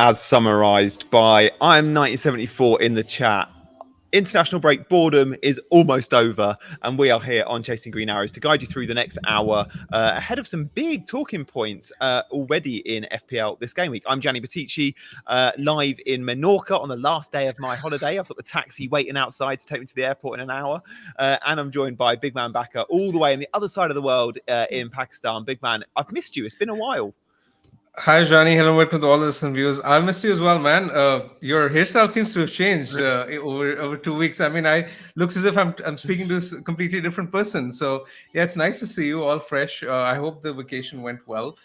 as summarised by I'm 1974 in the chat. International break boredom is almost over, and we are here on Chasing Green Arrows to guide you through the next hour ahead of some big talking points already in FPL this game week. I'm Gianni Battici, live in Menorca on the last day of my holiday. I've got the taxi waiting outside to take me to the airport in an hour, and I'm joined by Bigman Backer all the way on the other side of the world in Pakistan. Bigman, I've missed you. It's been a while. Hi, Johnny. Hello, welcome to all the listeners viewers. I missed you as well, man. Your hairstyle seems to have changed over 2 weeks. I mean, I looks as if I'm speaking to a completely different person. So yeah, it's nice to see you all fresh. I hope the vacation went well.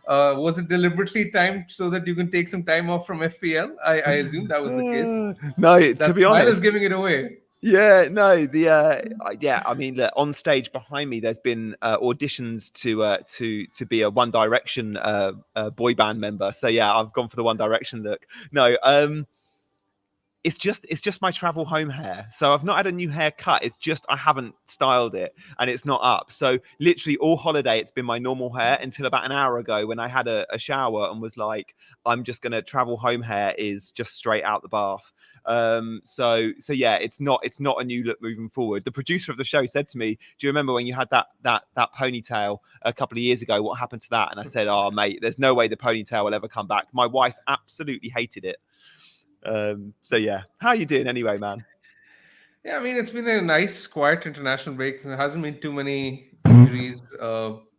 Was it deliberately timed so that you can take some time off from FPL? I assume that was the case. No, That to be smile honest, is giving it away. Yeah, no, I mean, look, on stage behind me, there's been auditions to be a One Direction boy band member. So yeah, I've gone for the One Direction look. No, it's just my travel home hair. So I've not had a new haircut. It's just I haven't styled it and it's not up. So literally all holiday, it's been my normal hair until about an hour ago when I had a shower and was like, I'm just gonna travel home hair is just straight out the bath. So yeah, it's not a new look moving forward. The producer of the show said to me, do you remember when you had that ponytail a couple of years ago? What happened to that? And I said, oh mate, there's no way the ponytail will ever come back. My wife absolutely hated it. So yeah, how are you doing anyway, man? Yeah, I mean, it's been a nice, quiet international break. There hasn't been too many injuries.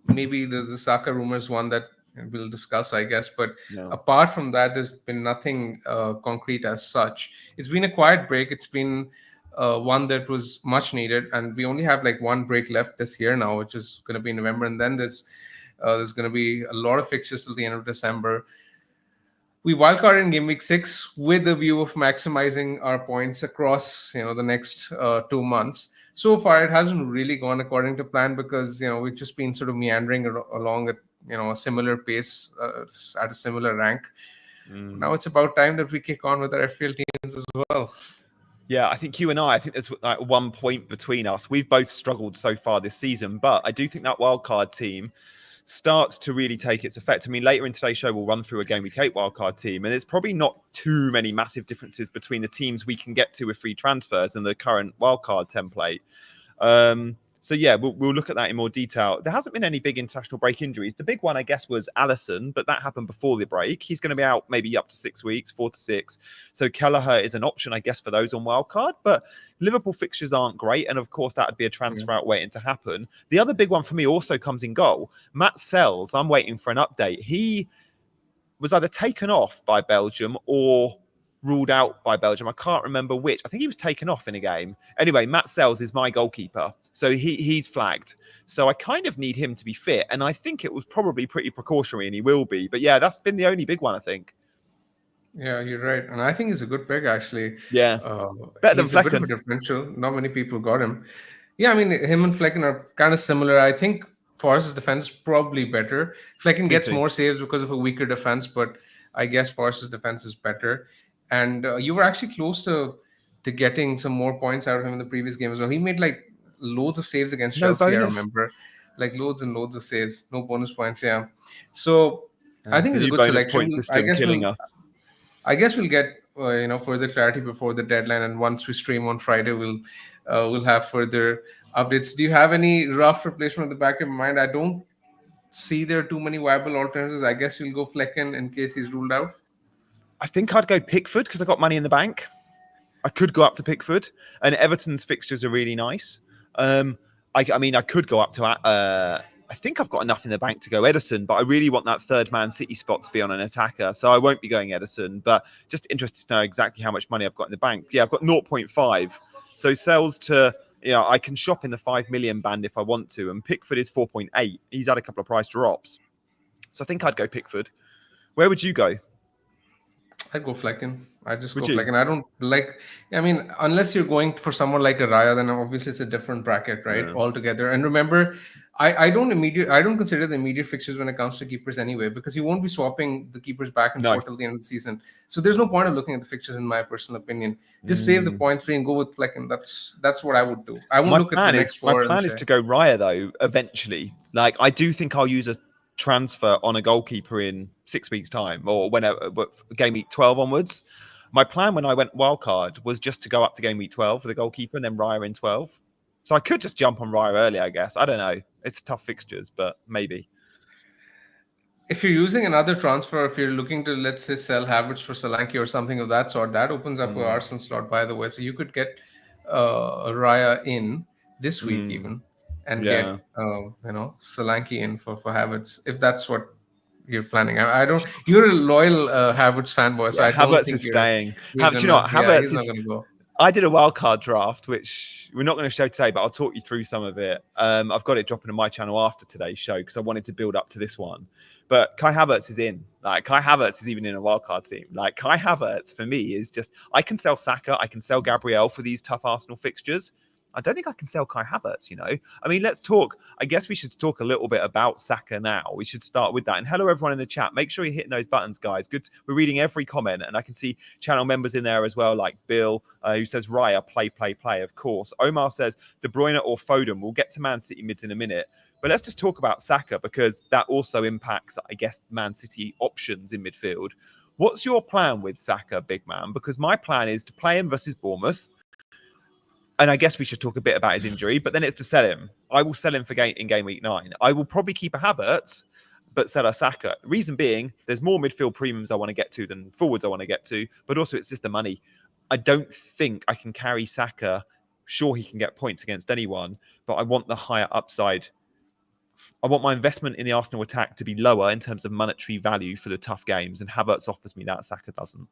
Maybe the Saka rumors one that we'll discuss, I guess. But apart from that, there's been nothing concrete as such. It's been a quiet break. It's been one that was much needed, and we only have like one break left this year now, which is going to be in November, and then there's going to be a lot of fixtures till the end of December. We wildcard in Gameweek 6 with the view of maximizing our points across the next 2 months. So far, it hasn't really gone according to plan because we've just been sort of meandering along at a similar pace at a similar rank. Now it's about time that we kick on with our FPL teams as well. Yeah, I think you and I think there's like 1 point between us. We've both struggled so far this season, but I do think that wildcard team starts to really take its effect. I mean, later in today's show, we'll run through a Gameweek 8 wildcard team, and there's probably not too many massive differences between the teams we can get to with free transfers and the current wildcard template. So yeah, we'll look at that in more detail. There hasn't been any big international break injuries. The big one, I guess, was Alisson, but that happened before the break. He's going to be out maybe up to 6 weeks, 4 to 6. So Kelleher is an option, I guess, for those on wildcard. But Liverpool fixtures aren't great, and of course that would be a transfer out waiting to happen. The other big one for me also comes in goal. Matt Sells, I'm waiting for an update. He was either taken off by Belgium or ruled out by Belgium. I can't remember which. I think he was taken off in a game. Anyway, Matt Sells is my goalkeeper. So he's flagged. So I kind of need him to be fit. And I think it was probably pretty precautionary, and he will be. But yeah, that's been the only big one, I think. Yeah, you're right. And I think he's a good pick, actually. Yeah. Better than He's a bit of a differential. Not many people got him. Yeah, I mean, him and Flecken are kind of similar. I think Forest's defense is probably better. Flecken gets more saves because of a weaker defense, but I guess Forest's defense is better. And you were actually close to getting some more points out of him in the previous game as well. He made like loads of saves against Chelsea, I remember. Like loads and loads of saves. No bonus points, yeah. So I think it's a good selection. I guess we'll get further clarity before the deadline, and once we stream on Friday, we'll have further updates. Do you have any rough replacement at the back of your mind? I don't see there are too many viable alternatives. I guess you'll go Flecken in case he's ruled out. I think I'd go Pickford because I got money in the bank. I could go up to Pickford, and Everton's fixtures are really nice. I mean, I could go up to. I think I've got enough in the bank to go Ederson, but I really want that third Man City spot to be on an attacker, so I won't be going Ederson. But just interested to know exactly how much money I've got in the bank. Yeah, I've got 0.5, so sells to. I can shop in the 5 million band if I want to, and Pickford is 4.8. He's had a couple of price drops, so I think I'd go Pickford. Where would you go? I'd go Flecken. I just go Flecken. I don't like. I mean, unless you're going for someone like a Raya, then obviously it's a different bracket, right? Yeah. Altogether. And remember, I don't consider the immediate fixtures when it comes to keepers anyway, because you won't be swapping the keepers back and forth till the end of the season. So there's no point of looking at the fixtures, in my personal opinion. Just save the point free and go with Flecken. That's what I would do. I won't look at the next four. My plan is to go Raya though eventually. Like I do think I'll use a transfer on a goalkeeper in 6 weeks' time or whenever, game week 12 onwards. My plan when I went wildcard was just to go up to game week 12 for the goalkeeper and then Raya in 12. So I could just jump on Raya early, I guess. I don't know. It's tough fixtures, but maybe. If you're using another transfer, if you're looking to, let's say, sell Havertz for Solanke or something of that sort, that opens up an Arsenal slot, by the way. So you could get Raya in this week even and get, Solanke in for Havertz, if that's what you're planning. I don't. You're a loyal Havertz fanboy, so I don't Havertz think is staying. you know what? Havertz he's not going to go. I did a wildcard draft, which we're not going to show today, but I'll talk you through some of it. I've got it dropping on my channel after today's show because I wanted to build up to this one. But Kai Havertz is in. Like, Kai Havertz is even in a wildcard team. Like, Kai Havertz, for me, is just... I can sell Saka, I can sell Gabriel for these tough Arsenal fixtures. I don't think I can sell Kai Havertz, you know? I mean, let's talk... I guess we should talk a little bit about Saka now. We should start with that. And hello, everyone in the chat. Make sure you're hitting those buttons, guys. Good. We're reading every comment, and I can see channel members in there as well, like Bill, who says, Raya, play, of course. Omar says, De Bruyne or Foden. We'll get to Man City mids in a minute. But let's just talk about Saka because that also impacts, I guess, Man City options in midfield. What's your plan with Saka, big man? Because my plan is to play him versus Bournemouth. And I guess we should talk a bit about his injury, but then it's to sell him. I will sell him for in game week 9. I will probably keep a Havertz, but sell a Saka. Reason being, there's more midfield premiums I want to get to than forwards I want to get to, but also it's just the money. I don't think I can carry Saka. Sure, he can get points against anyone, but I want the higher upside. I want my investment in the Arsenal attack to be lower in terms of monetary value for the tough games, and Havertz offers me that. Saka doesn't.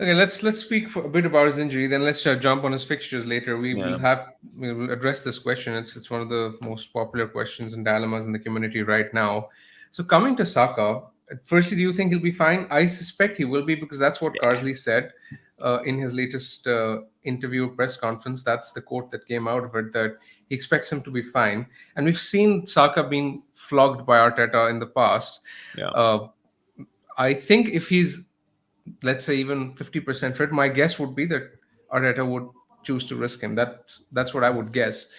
Okay, let's speak a bit about his injury. Then let's jump on his fixtures later. We'll address this question. It's one of the most popular questions and dilemmas in the community right now. So coming to Saka, firstly, do you think he'll be fine? I suspect he will be because that's what Carsley said in his latest interview press conference. That's the quote that came out of it, that he expects him to be fine. And we've seen Saka being flogged by Arteta in the past. I think if he's, let's say, even 50% fit, my guess would be that Arteta would choose to risk him. That's what I would guess.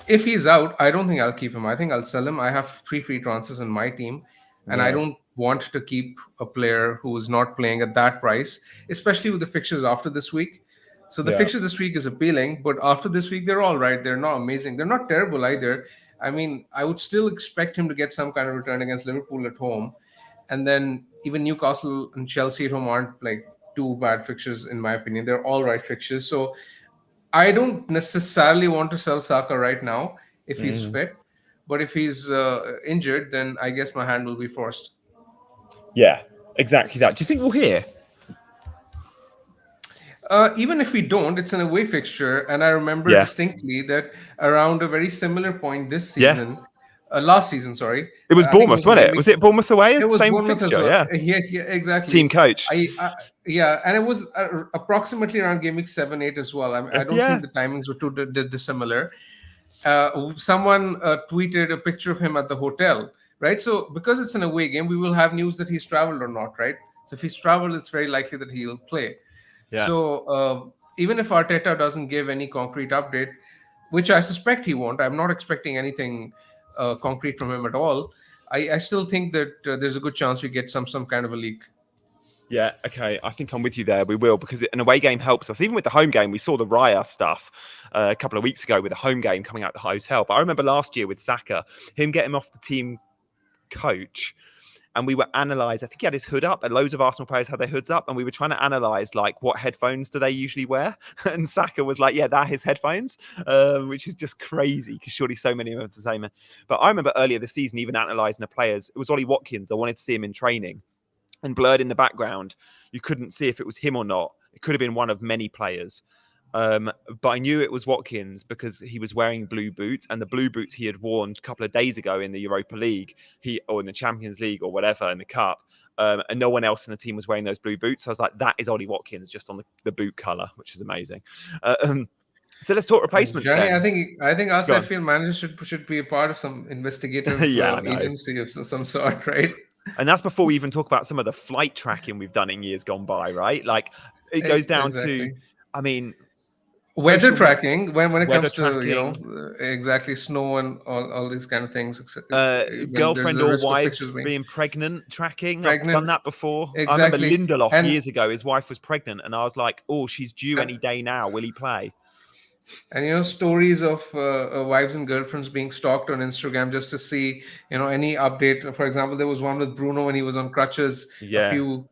If he's out, I don't think I'll keep him. I think I'll sell him. I have 3 free transfers in my team, and I don't want to keep a player who is not playing at that price, especially with the fixtures after this week. So the fixture this week is appealing, but after this week, they're all right. They're not amazing. They're not terrible either. I mean, I would still expect him to get some kind of return against Liverpool at home. And then even Newcastle and Chelsea at home aren't like too bad fixtures, in my opinion. They're all right fixtures. So I don't necessarily want to sell Saka right now if he's fit. But if he's injured, then I guess my hand will be forced. Yeah, exactly that. Do you think we'll hear? Even if we don't, it's an away fixture. And I remember distinctly that around a very similar point this season, last season, sorry. It was Bournemouth, wasn't it? Was it Bournemouth away? It was same Bournemouth fixture, as well. Yeah, exactly. Team coach. And it was approximately around game week 7-8 as well. I don't think the timings were too dissimilar. Someone tweeted a picture of him at the hotel, right? So because it's an away game, we will have news that he's traveled or not, right? So if he's traveled, it's very likely that he'll play. Yeah. So even if Arteta doesn't give any concrete update, which I suspect he won't, I'm not expecting anything concrete from him at all. I still think that there's a good chance we get some kind of a leak. Yeah, okay. I think I'm with you there. We will, because an away game helps us. Even with the home game, we saw the Raya stuff a couple of weeks ago with the home game coming out the hotel. But I remember last year with Saka, him getting off the team coach, and we were analysing, I think he had his hood up, and loads of Arsenal players had their hoods up, and we were trying to analyse, like, what headphones do they usually wear? And Saka was like, yeah, they're his headphones, which is just crazy, because surely so many of them have the same. But I remember earlier this season, even analysing the players. It was Ollie Watkins. I wanted to see him in training. And blurred in the background, you couldn't see if it was him or not. It could have been one of many players. But I knew it was Watkins because he was wearing blue boots, and the blue boots he had worn a couple of days ago in the Europa League, or in the Champions League or whatever in the Cup, and no one else in the team was wearing those blue boots. So I was like, that is Ollie Watkins just on the boot colour, which is amazing. So let's talk replacements. Johnny, I think us FPL managers should be a part of some investigative agency of some sort, right? And that's before we even talk about some of the flight tracking we've done in years gone by, right? Like, it goes down to, I mean, weather tracking when it weather comes to tracking. Exactly snow and all these kind of things. When there's Girlfriend the or risk of wives fixtures being being pregnant tracking. I've done pregnant. that before. I remember Exactly. Lindelof And years ago. His wife was pregnant, and I was like, "Oh, she's due any day now. Will he play?" and stories of wives and girlfriends being stalked on Instagram just to see any update. For example, there was one with Bruno when he was on crutches a Yeah, few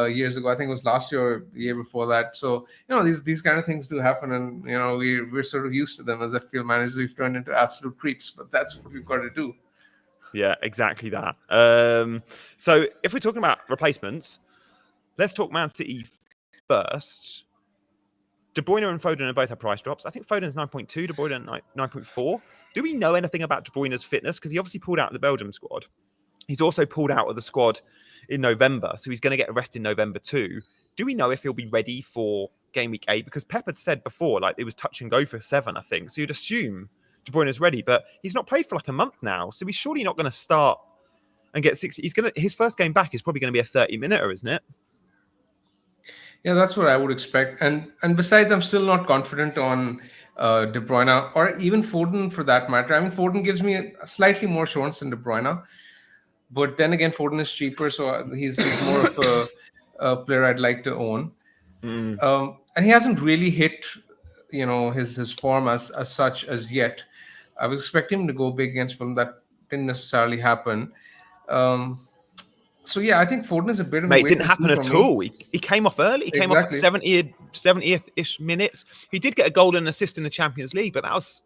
years ago. I think it was last year or the year before that. So these kind of things do happen, and we're sort of used to them as FPL managers. We've turned into absolute creeps, but that's what we've got to do. yeah, exactly that. So if we're talking about replacements, let's talk Man City first. De Bruyne and Foden have both had price drops. I think Foden's 9.2, De Bruyne 9.4. Do we know anything about De Bruyne's fitness? Because he obviously pulled out of the Belgium squad. He's also pulled out of the squad in November, so he's going to get a rest in November too. Do we know if he'll be ready for game week 8? Because Pep had said before, like, it was touch and go for 7, I think. So you'd assume De Bruyne's ready, but he's not played for like a month now, so he's surely not going to start and get 60. His first game back is probably going to be a 30-minute, isn't it? Yeah, that's what I would expect. And besides, I'm still not confident on De Bruyne or even Foden for that matter. I mean, Foden gives me a slightly more assurance than De Bruyne, but then again, Foden is cheaper, so he's more of a player I'd like to own. And he hasn't really hit his form as such as yet. I was expecting him to go big against Fulham. That didn't necessarily happen. So yeah, I think Foden is a bit of a Mate, it wait didn't and happen see for at me. all. He came off early. He came off at Exactly. 70th-ish minutes. He did get a goal and assist in the Champions League, but that was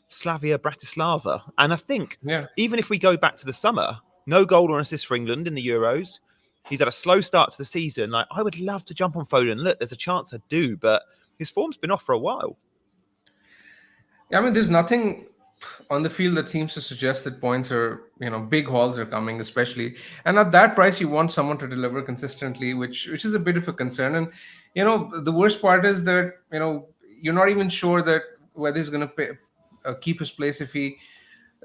Slavia Bratislava. And I think even if we go back to the summer, no goal or assist for England in the Euros. He's had a slow start to the season. Like, I would love to jump on Foden. Look, there's a chance I do, but his form's been off for a while. Yeah, I mean, there's nothing on the field that seems to suggest that points are, big hauls are coming, especially. And at that price, you want someone to deliver consistently, which is a bit of a concern. And, the worst part is that, you're not even sure that whether he's going to keep his place if he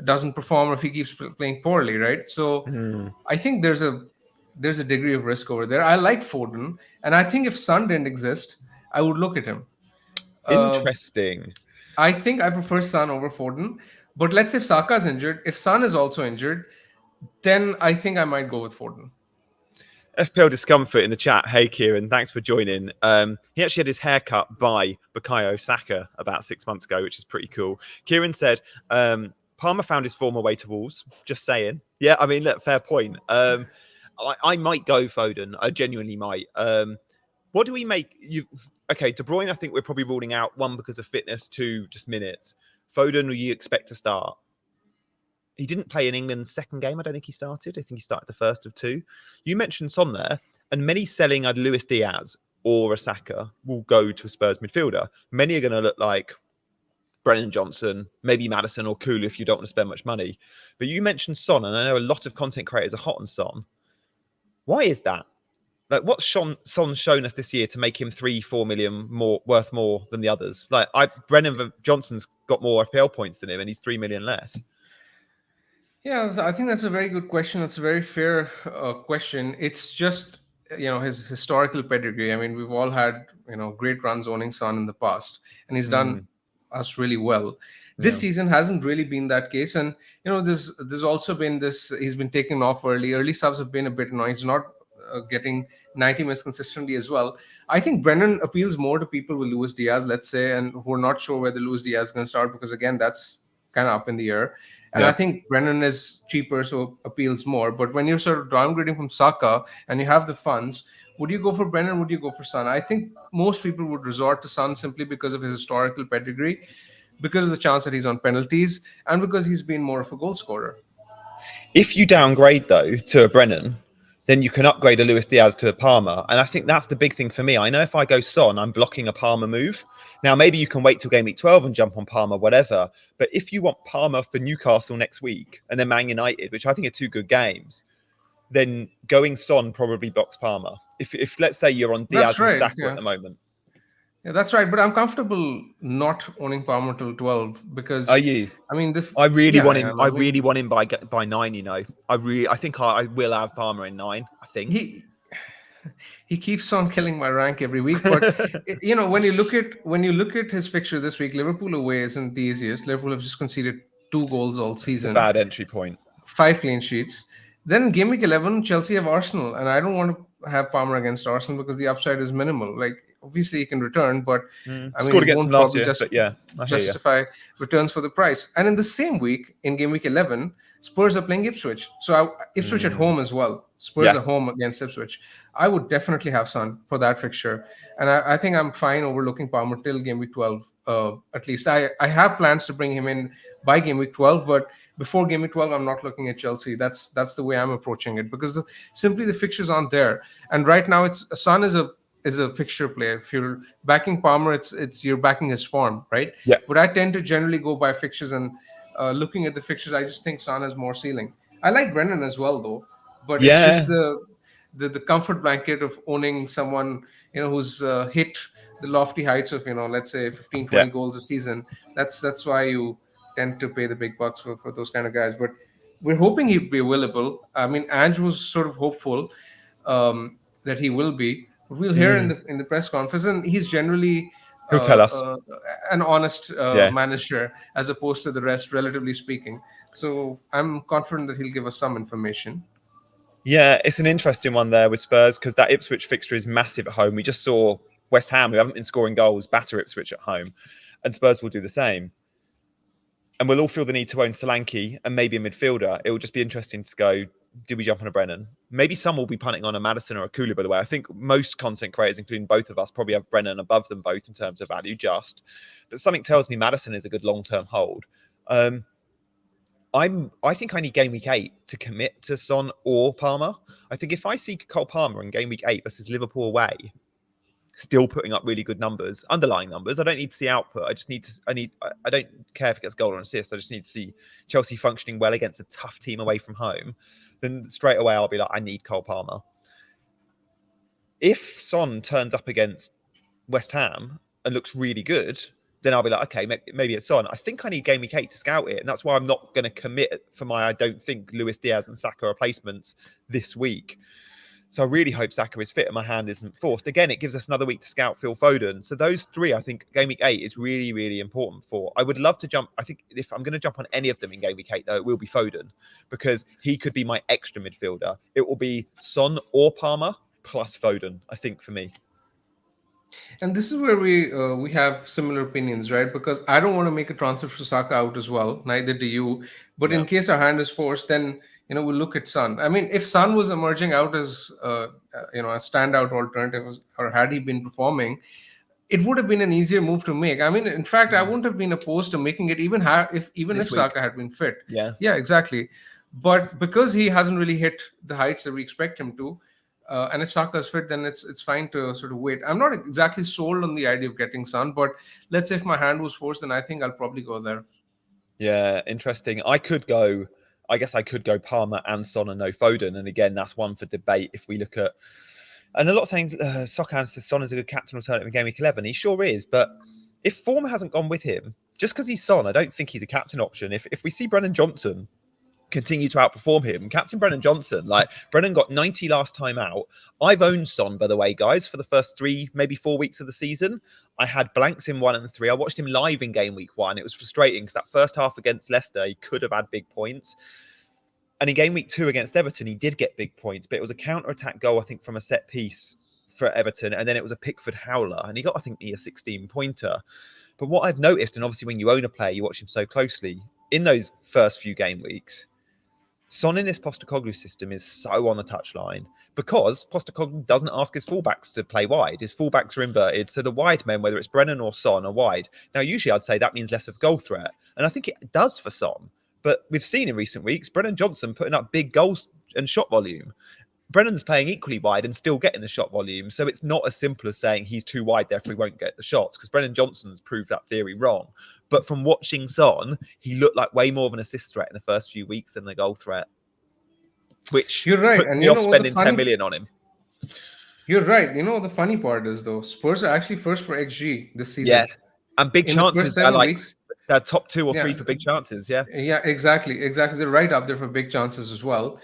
doesn't perform or if he keeps playing poorly, right? So I think there's a degree of risk over there. I like Foden, and I think if Son didn't exist, I would look at him. Interesting. I think I prefer Son over Foden, but let's say if Saka's injured, if Son is also injured, then I think I might go with Foden. FPL Discomfort in the chat. Hey, Kieran, thanks for joining. He actually had his hair cut by Bukayo Saka about 6 months ago, which is pretty cool. Kieran said, Palmer found his form away to Wolves. Just saying. Yeah, I mean, look, fair point. I might go Foden. I genuinely might. What do we make? Okay, De Bruyne, I think we're probably ruling out. 1, because of fitness. 2, just minutes. Foden, will you expect to start? He didn't play in England's second game. I don't think he started. I think he started the first of 2. You mentioned Son there, and many selling either Luis Diaz or a Saka will go to a Spurs midfielder. Many are going to look like Brennan Johnson, maybe Maddison or Kulu if you don't want to spend much money. But you mentioned Son, and I know a lot of content creators are hot on Son. Why is that? Like, what's Son shown us this year to make him 3-4 million worth more than the others? Like, Brennan Johnson's got more FPL points than him, and he's 3 million less. Yeah, I think that's a very good question. It's a very fair question. It's just his historical pedigree. I mean, we've all had great runs owning Son in the past, and he's done us really well. This season hasn't really been that case, and there's also been this. He's been taken off early. Early subs have been a bit annoying. He's not getting 90 minutes consistently as well. I think Brennan appeals more to people with Luis Diaz, let's say, and who are not sure whether Luis Diaz is going to start, because again, that's kind of up in the air. And I think Brennan is cheaper, so appeals more. But when you're sort of downgrading from Saka and you have the funds, would you go for Brennan? Would you go for Son? I think most people would resort to Son simply because of his historical pedigree, because of the chance that he's on penalties, and because he's been more of a goal scorer. If you downgrade, though, to a Brennan, then you can upgrade a Luis Diaz to a Palmer. And I think that's the big thing for me. I know if I go Son, I'm blocking a Palmer move. Now, maybe you can wait till game week 12 and jump on Palmer, whatever. But if you want Palmer for Newcastle next week and then Man United, which I think are 2 good games, then going Son probably blocks Palmer. If let's say you're on Diaz and Saka at the moment. Yeah, that's right. But I'm comfortable not owning Palmer till 12 because. Are you? I mean, I really want him. I really want him by 9. I think I will have Palmer in 9. I think he keeps on killing my rank every week. But when you look at his fixture this week, Liverpool away isn't the easiest. Liverpool have just conceded 2 goals all It's a season, bad entry point. 5 clean sheets. Then game week 11, Chelsea have Arsenal, and I don't want to have Palmer against Arsenal because the upside is minimal. Like, obviously he can return, but I mean, Scored he against won't them last probably year, but yeah, I hear you. justify returns for the price. And in the same week, in game week 11, Spurs are playing Ipswich. So Ipswich at home as well. Spurs are home against Ipswich. I would definitely have Son for that fixture. And I think I'm fine overlooking Palmer till game week 12. At least I have plans to bring him in by game week 12, but before game week 12, I'm not looking at Chelsea. That's the way I'm approaching it, because simply the fixtures aren't there. And right now, Son is a fixture play. If you're backing Palmer, it's you're backing his form, right? Yeah. But I tend to generally go by fixtures, and looking at the fixtures, I just think Son has more ceiling. I like Brennan as well, though, but it's just the comfort blanket of owning someone who's hit the lofty heights of let's say 15-20 goals a season. That's why you tend to pay the big bucks for those kind of guys. But we're hoping he'd be available. I mean, Ange was sort of hopeful that he will be. We'll hear in the press conference, and he's generally he'll tell us an honest manager as opposed to the rest, relatively speaking. So I'm confident that he'll give us some information. Yeah, it's an interesting one there with Spurs, because that Ipswich fixture is massive at home. We just saw West Ham, who haven't been scoring goals, batter Ipswich at home, and Spurs will do the same. And we'll all feel the need to own Solanke and maybe a midfielder. It will just be interesting to go, do we jump on a Brennan? Maybe some will be punting on a Maddison or a Kulu, by the way. I think most content creators, including both of us, probably have Brennan above them both in terms of value, but something tells me Maddison is a good long-term hold. I think I need game week 8 to commit to Son or Palmer. I think if I see Cole Palmer in game week 8 versus Liverpool away, still putting up really good numbers, underlying numbers, I don't need to see output. I don't care if it gets goal or assist. I just need to see Chelsea functioning well against a tough team away from home. Then straight away I'll be like, I need Cole Palmer. If Son turns up against West Ham and looks really good, then I'll be like, okay, maybe it's Son. I think I need game week 8 to scout it, and that's why I'm not going to commit for I don't think Luis Diaz and Saka replacements this week. So I really hope Saka is fit and my hand isn't forced. Again, it gives us another week to scout Phil Foden. So those 3, I think game week 8 is really, really important for. I would love to jump. I think if I'm going to jump on any of them in game week 8, though, it will be Foden, because he could be my extra midfielder. It will be Son or Palmer plus Foden, I think, for me. And this is where we have similar opinions, right? Because I don't want to make a transfer for Saka out as well. Neither do you. But in case our hand is forced, then we'll look at Son. I mean, if Son was emerging out as a standout alternative, or had he been performing, it would have been an easier move to make. I mean, in fact, I wouldn't have been opposed to making it even if Saka had been fit. Yeah, exactly. But because he hasn't really hit the heights that we expect him to. And if Saka's fit, then it's fine to sort of wait. I'm not exactly sold on the idea of getting Son, but let's say if my hand was forced, then I think I'll probably go there. Yeah, interesting. I guess I could go Palmer and Son and no Foden. And again, that's one for debate if we look at... And a lot of saying Sokan says Son is a good captain alternative in game week 11. He sure is, but if form hasn't gone with him, just because he's Son, I don't think he's a captain option. If we see Brennan Johnson continue to outperform him, Captain Brennan Johnson, like Brennan got 90 last time out. I've owned Son, by the way, guys, for the first 3, maybe 4 weeks of the season. I had blanks in 1 and 3. I watched him live in game week 1. It was frustrating because that first half against Leicester, he could have had big points. And in game week 2 against Everton, he did get big points, but it was a counter-attack goal, I think, from a set piece for Everton. And then it was a Pickford howler, and he got, I think, a 16-pointer. But what I've noticed, and obviously when you own a player, you watch him so closely, in those first few game weeks, Son in this Postecoglou system is so on the touchline because Postecoglou doesn't ask his fullbacks to play wide. His fullbacks are inverted, so the wide men, whether it's Brennan or Son, are wide. Now, usually I'd say that means less of goal threat, and I think it does for Son. But we've seen in recent weeks, Brennan Johnson putting up big goals and shot volume. Brennan's playing equally wide and still getting the shot volume, so it's not as simple as saying he's too wide, therefore he won't get the shots, because Brennan Johnson's proved that theory wrong. But from watching Son, he looked like way more of an assist threat in the first few weeks than the goal threat, which you're right, and me off spending 10 million on him. You're right. The funny part is, though, Spurs are actually first for XG this season. Yeah, and big chances are like they're top 2 or 3 for big chances. Yeah, exactly. They're right up there for big chances as well.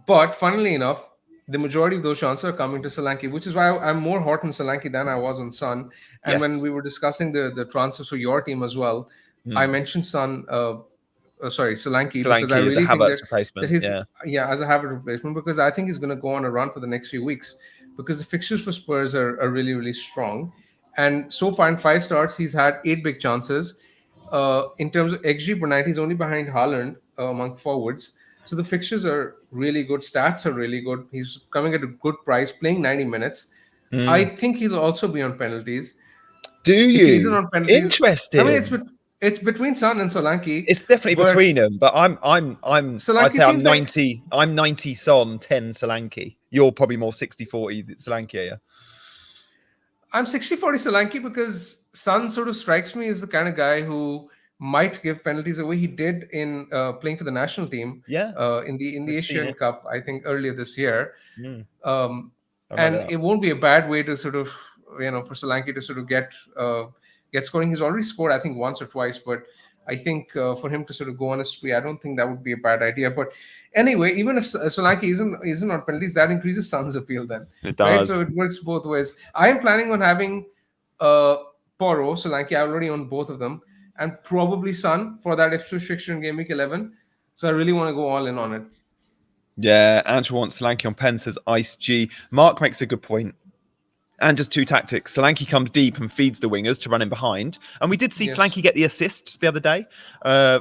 But funnily enough, the majority of those chances are coming to Solanke, which is why I'm more hot on Solanke than I was on Son. And when Yes. we were discussing the transfers for your team as well, I mentioned Son. Solanke, because I Solanke is a really think Havertz that replacement. he's Yeah. as a habit replacement, because I think he's going to go on a run for the next few weeks, because the fixtures for Spurs are really, really strong. And so far in 5 starts, he's had 8 big chances. In terms of XG per night, he's only behind Haaland among forwards. So the fixtures are really good. Stats are really good. He's coming at a good price, playing 90 minutes. I think he'll also be on penalties. Do If he isn't you? on penalties, I mean, Interesting. it's between Son and Solanke, It's definitely but between them, but I'd Solanke say seems like 90 Son, 10 Solanke. You're probably more 60-40 Solanke, yeah. I'm 60-40 Solanke, because Son sort of strikes me as the kind of guy who might give penalties away. He did in playing for the national team Yeah, in the we've seen Asian it. Cup, I think earlier this year. Um, I remember and that. it won't be a bad way to sort of, for Solanke to sort of get scoring. He's already scored, I think, once or twice, but I think for him to sort of go on a spree, I don't think that would be a bad idea. But anyway, even if Solanke isn't on penalties, that increases Son's appeal then, It right? So does. it works both ways. I am planning on having Porro, Solanke. I already own both of them, and probably Son for that Ipswich fixture in Game Week 11. So I really want to go all in on it. Yeah, Andrew wants Solanke on pen, says Ice G. Mark makes a good point. And just 2 tactics. Solanke comes deep and feeds the wingers to run in behind. And we did see Yes. Solanke get the assist the other day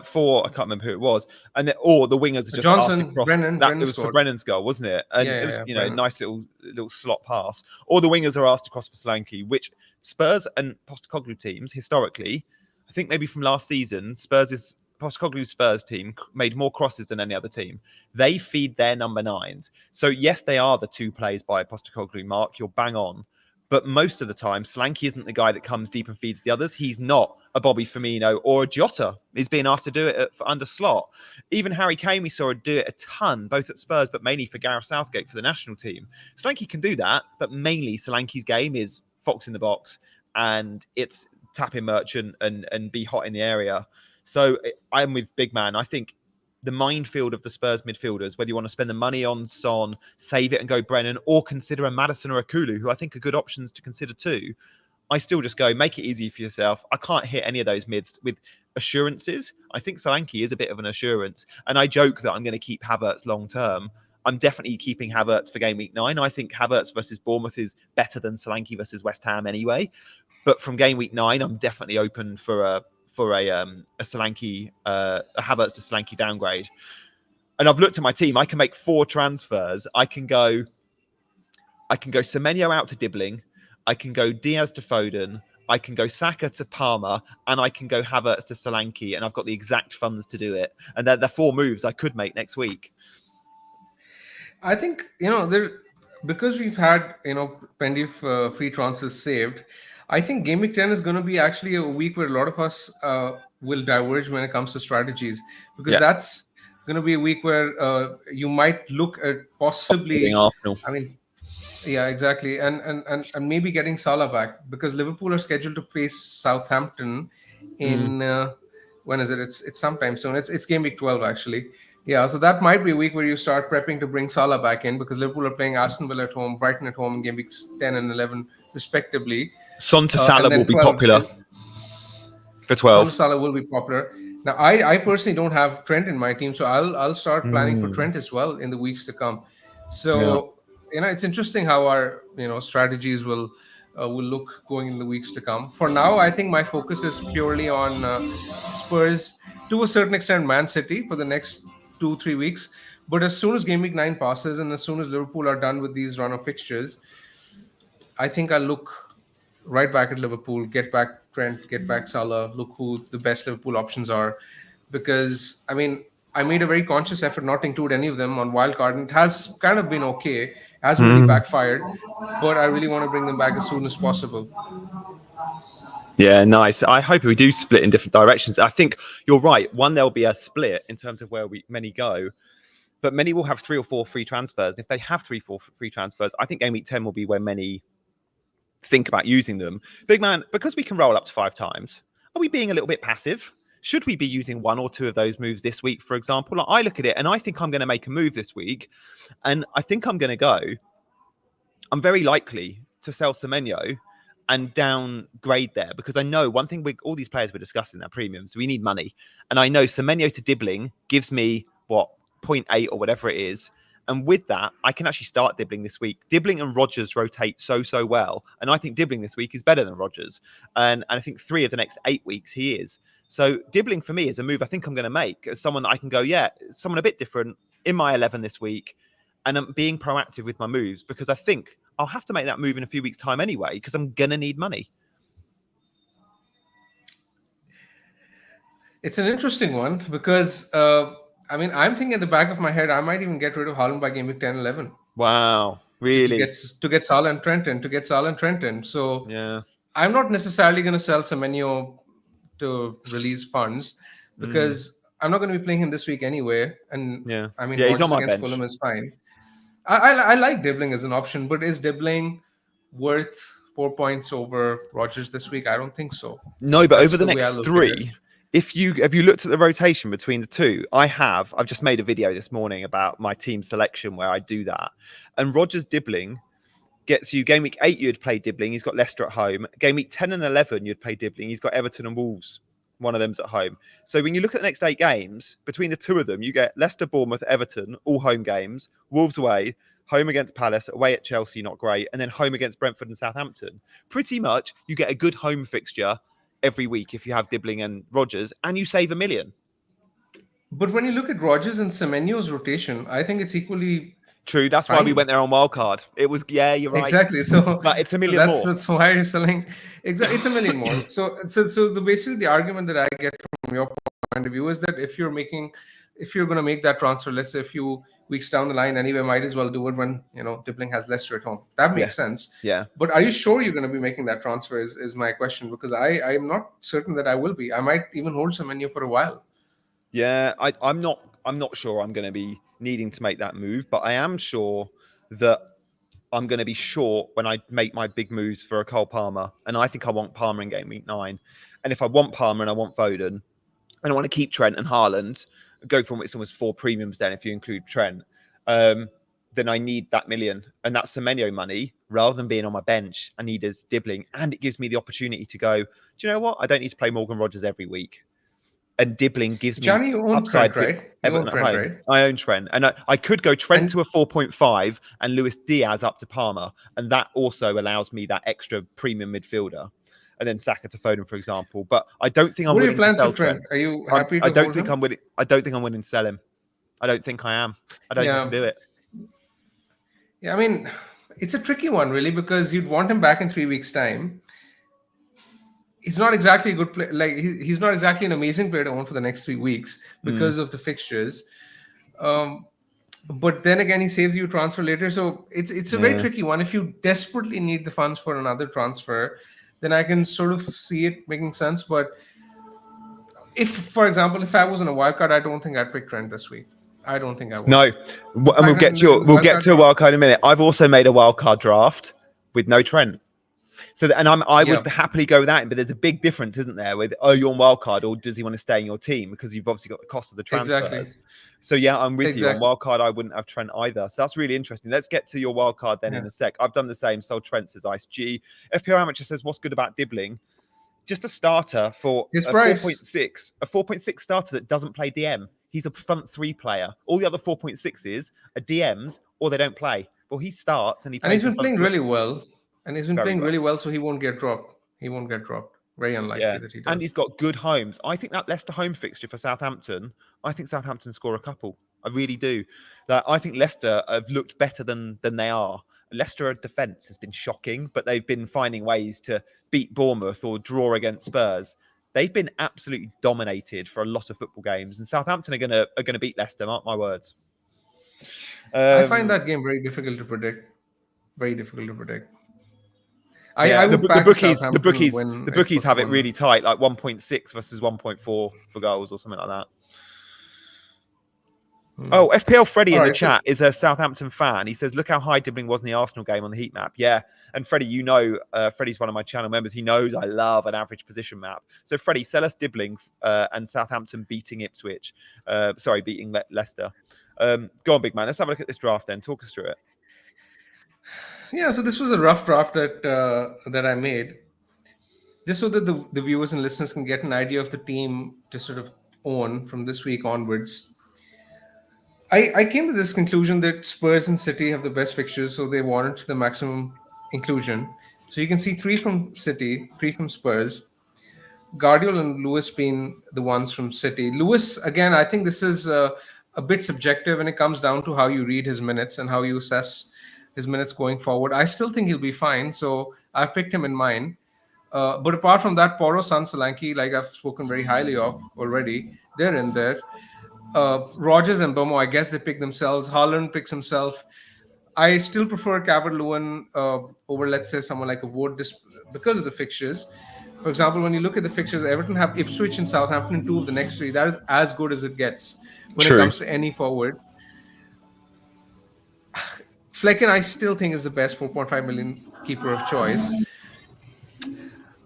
for, I can't remember who it was. And or the wingers are just Johnson, asked to cross. Brennan It was scored. for Brennan's goal, wasn't it? And it was, Brennan. nice little slot pass. Or the wingers are asked to cross for Solanke, which Spurs and Postecoglou teams, historically, I think maybe from last season, Postecoglou's Spurs team made more crosses than any other team. They feed their number 9s. So yes, they are the 2 plays by Postecoglou, Mark. You're bang on. But most of the time, Solanke isn't the guy that comes deep and feeds the others. He's not a Bobby Firmino or a Jota. He's being asked to do it under slot. Even Harry Kane, we saw do it a ton, both at Spurs, but mainly for Gareth Southgate for the national team. Solanke can do that, but mainly Solanke's game is fox in the box, and it's tap in merchant and be hot in the area. So I'm with Bigman. I think the minefield of the Spurs midfielders, whether you want to spend the money on Son, save it and go Brennan, or consider a Maddison or a Kulu, who I think are good options to consider too, I still just go, make it easy for yourself. I can't hit any of those mids with assurances. I think Solanke is a bit of an assurance. And I joke that I'm going to keep Havertz long term. I'm definitely keeping Havertz for Game Week 9. I think Havertz versus Bournemouth is better than Solanke versus West Ham anyway. But from Game Week 9, I'm definitely open for a Solanke, a Havertz to Solanke downgrade. And I've looked at my team. I can make 4 transfers. I can go Semenyo out to Dibbling. I can go Diaz to Foden. I can go Saka to Palmer, and I can go Havertz to Solanke, and I've got the exact funds to do it. And they're 4 moves I could make next week. I think because we've had plenty of free transfers saved. I think Game Week 10 is going to be actually a week where a lot of us will diverge when it comes to strategies, because that's going to be a week where you might look at possibly Arsenal. I mean, yeah, exactly, and maybe getting Salah back, because Liverpool are scheduled to face Southampton in when is it? It's sometime soon. It's Game Week 12 actually. Yeah, so that might be a week where you start prepping to bring Salah back in, because Liverpool are playing Aston Villa at home, Brighton at home in Game Weeks 10 and 11 respectively. Son to Salah will be 12, popular for 12. Son to Salah will be popular. Now, I personally don't have Trent in my team, so I'll start planning for Trent as well in the weeks to come. So it's interesting how our strategies will look going in the weeks to come. For now, I think my focus is purely on Spurs, to a certain extent Man City for the next 2-3 weeks. But as soon as Game Week 9 passes, and as soon as Liverpool are done with these run of fixtures, I think I'll look right back at Liverpool, get back Trent, get back Salah, look who the best Liverpool options are. Because, I mean, I made a very conscious effort not to include any of them on Wildcard, and it has kind of been okay, hasn't really backfired, but I really want to bring them back as soon as possible. Yeah, nice. I hope we do split in different directions. I think you're right. One, there'll be a split in terms of where many go, but many will have 3 or 4 free transfers. And if they have 3-4 free transfers, I think Game Week 10 will be where many think about using them. Big man, because we can roll up to 5 times, are we being a little bit passive? should we be using one or two of those moves this week, for example? Like, I look at it and I think I'm going to make a move this week, and I think I'm very likely to sell Semenyo and downgrade there, because I know one thing all these players were discussing their premiums. We need money. And I know Semenyo to Dibbling gives me 0.8 or whatever it is. And with that, I can actually start Dibbling this week. Dibbling and Rodgers rotate so well. And I think Dibbling this week is better than Rodgers. And I think 3 of the next 8 weeks he is. So Dibbling for me is a move I think I'm going to make as someone that I can go, someone a bit different in my 11 this week. And I'm being proactive with my moves, because I think I'll have to make that move in a few weeks' time anyway, because I'm going to need money. It's an interesting one because, I'm thinking at the back of my head, I might even get rid of Haaland by game week 10, 11. Wow, really? To get Salah and Trenton. So yeah, I'm not necessarily going to sell Semenyo to release funds, because I'm not going to be playing him this week anyway. And he's on my bench. Fulham is fine. I like Dibbling as an option, but is Dibbling worth 4 points over Rodgers this week? I don't think so. No, but over the next 3, have you looked at the rotation between the two? I've just made a video this morning about my team selection where I do that. And Rodgers Dibbling gets you game week 8, you'd play Dibbling. He's got Leicester at home. Game week 10 and 11, you'd play Dibbling. He's got Everton and Wolves. One of them's at home. So when you look at the next 8 games, between the two of them, you get Leicester, Bournemouth, Everton, all home games, Wolves away, home against Palace, away at Chelsea, not great, and then home against Brentford and Southampton. Pretty much, you get a good home fixture every week if you have Dibbling and Rodgers, and you save $1 million. But when you look at Rodgers and Semenyo's rotation, I think it's equally true. That's why we went there on Wildcard. It was, you're right. Exactly. So, but it's $1 million more. That's why you're selling. Exactly, it's $1 million more. So basically the argument that I get from your point of view is that if you're going to make that transfer, let's say a few weeks down the line, anyway, might as well do it when Dibbling has Leicester at home. That makes sense. Yeah. But are you sure you're going to be making that transfer? Is my question, because I'm not certain that I will be. I might even hold Semenyo for a while. Yeah, I'm not sure I'm going to be needing to make that move, but I am sure that I'm going to be short when I make my big moves for a Cole Palmer. And I think I want Palmer in game week 9. And if I want Palmer and I want Foden, and I want to keep Trent and Haaland, go for almost 4 premiums then if you include Trent, then I need that $1 million. And that's Semenyo money. Rather than being on my bench, I need as Dibbling. And it gives me the opportunity to go, do you know what? I don't need to play Morgan Rodgers every week. And Dibbling gives me Johnny, you own upside, Trent, right? Everton at home. Right? I own Trent. And I could go Trent to a 4.5 and Luis Diaz up to Palmer. And that also allows me that extra premium midfielder. And then Saka to Foden, for example. But I don't think I'm willing to sell Trent. Are you happy to I don't hold think him? I'm willing. I don't think I'm willing to sell him. I don't think I am. I don't think I can do it. Yeah, I mean, it's a tricky one, really, because you'd want him back in 3 weeks' time. He's not exactly a good player. Like he's not exactly an amazing player to own for the next 3 weeks because of the fixtures. But then again, he saves you transfer later, so it's a very tricky one. If you desperately need the funds for another transfer, then I can sort of see it making sense. But if, for example, if I was on a wildcard, I don't think I'd pick Trent this week. I don't think I would. No, and we'll get to a wildcard in a minute. I've also made a wildcard draft with no Trent. So, I would happily go with that, but there's a big difference, isn't there? With you're on wildcard, or does he want to stay in your team because you've obviously got the cost of the transfers. Exactly. So I'm with you on wildcard. I wouldn't have Trent either. So that's really interesting. Let's get to your wildcard then in a sec. I've done the same. Sold Trent, says Ice G. FPL Amateur says, what's good about Dibbling? Just a starter for his a price. 4.6, a 4.6 starter that doesn't play DM. He's a front 3 player. All the other 4.6s are DMs or they don't play. Well, he starts and he plays. And he's been playing really well. And he's been playing really well, so he won't get dropped. Very unlikely that he does. And he's got good homes. I think that Leicester home fixture for Southampton, I think Southampton score a couple. I really do. I think Leicester have looked better than they are. Leicester defence has been shocking, but they've been finding ways to beat Bournemouth or draw against Spurs. They've been absolutely dominated for a lot of football games, and Southampton are going to beat Leicester. Mark my words. I find that game very difficult to predict. Very difficult to predict. The bookies have it really tight, like 1.6 versus 1.4 for goals or something like that. Oh, FPL Freddie All in the right, chat is a Southampton fan. He says, look how high Dibbling was in the Arsenal game on the heat map. Yeah. And Freddie, you know, Freddie's one of my channel members. He knows I love an average position map. So, Freddie, sell us Dibbling and Southampton beating Ipswich. Beating Leicester. Go on, big man. Let's have a look at this draft then. Talk us through it. Yeah, so this was a rough draft that I made, just so that the viewers and listeners can get an idea of the team to sort of own from this week onwards. I came to this conclusion that Spurs and City have the best fixtures, so they warrant the maximum inclusion. So you can see 3 from City, 3 from Spurs. Guardiola and Lewis being the ones from City. Lewis, again, I think this is a bit subjective, and it comes down to how you read his minutes and how you assess his minutes going forward. I still think he'll be fine, so I've picked him in mine. But apart from that, Poro, Son, Solanke, like I've spoken very highly of already, they're in there. Rogers and Bomo, I guess they pick themselves. Haaland picks himself. I still prefer Calvert-Lewin over, let's say, someone like a Wood because of the fixtures. For example, when you look at the fixtures, Everton have Ipswich and Southampton in 2 of the next 3. That is as good as it gets when it comes to any forward. Flecken, I still think, is the best 4.5 million keeper of choice.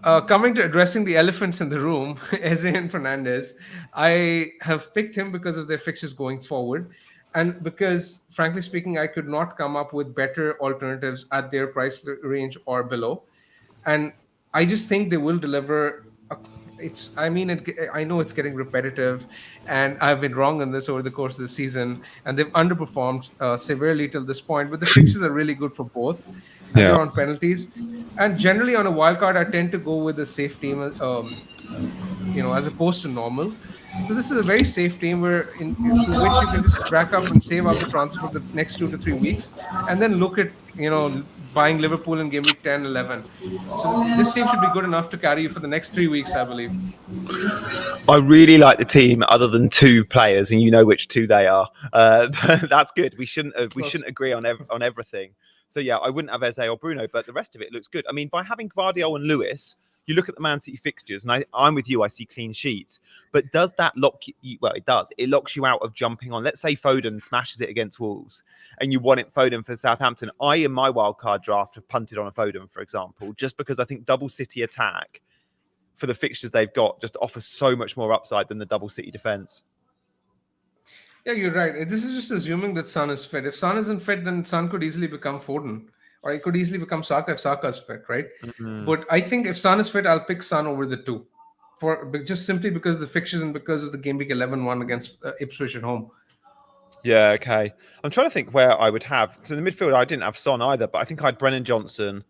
Coming to addressing the elephants in the room, Eze and Fernandez, I have picked him because of their fixtures going forward. And because, frankly speaking, I could not come up with better alternatives at their price range or below. And I just think they will deliver. I know it's getting repetitive, and I've been wrong on this over the course of the season, and they've underperformed severely till this point. But the fixtures are really good for both, and they're on penalties. And generally, on a wild card, I tend to go with a safe team, as opposed to normal. So this is a very safe team through which you can just rack up and save up a transfer for the next 2 to 3 weeks, and then look at buying Liverpool in game week 10, 11. So this team should be good enough to carry you for the next 3 weeks, I believe. I really like the team, other than 2 players, and you know which 2 they are. That's good. We shouldn't agree on everything. So yeah, I wouldn't have Eze or Bruno, but the rest of it looks good. I mean, by having Gvardiol and Lewis, you look at the Man City fixtures, and I'm with you. I see clean sheets, but does that lock you? Well, it does. It locks you out of jumping on. Let's say Foden smashes it against Wolves, and you want it Foden for Southampton. I, in my wildcard draft, have punted on a Foden, for example, just because I think double City attack for the fixtures they've got just offers so much more upside than the double City defense. Yeah, you're right. This is just assuming that Son is fit. If Son isn't fit, then Son could easily become Foden. Or it could easily become Saka if Saka is fit, right? Mm-hmm. But I think if Son is fit, I'll pick Son over the 2. Just simply because of the fixtures and because of the game week 11 one against Ipswich at home. Yeah, okay. I'm trying to think where I would have. So in the midfield, I didn't have Son either, but I think I had Brennan Johnson,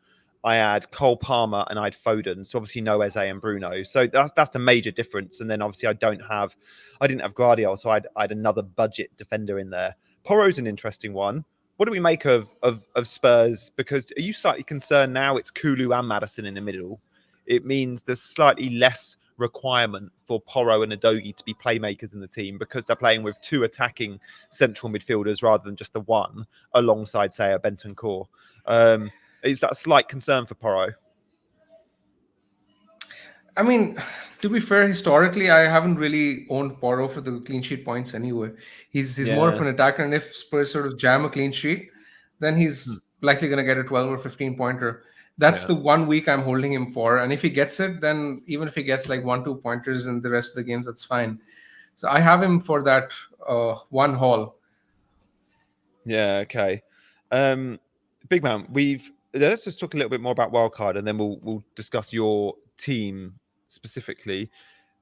I had Cole Palmer, and I had Foden. So obviously no Eze and Bruno. So that's the major difference. And then obviously I didn't have Gvardiol, so I had another budget defender in there. Porro's an interesting one. What do we make of Spurs? Because are you slightly concerned now it's Kulu and Maddison in the middle? It means there's slightly less requirement for Porro and Udogie to be playmakers in the team because they're playing with 2 attacking central midfielders rather than just the one alongside, say, a Bentancur. Is that a slight concern for Porro? I mean, to be fair, historically, I haven't really owned Porro for the clean sheet points anyway. He's more of an attacker, and if Spurs sort of jam a clean sheet, then he's likely going to get a 12 or 15 pointer. That's the 1 week I'm holding him for. And if he gets it, then even if he gets like 1-2 pointers in the rest of the games, that's fine. So I have him for that 1 haul. Yeah, okay. Big man, let's just talk a little bit more about Wildcard, and then we'll discuss your team specifically.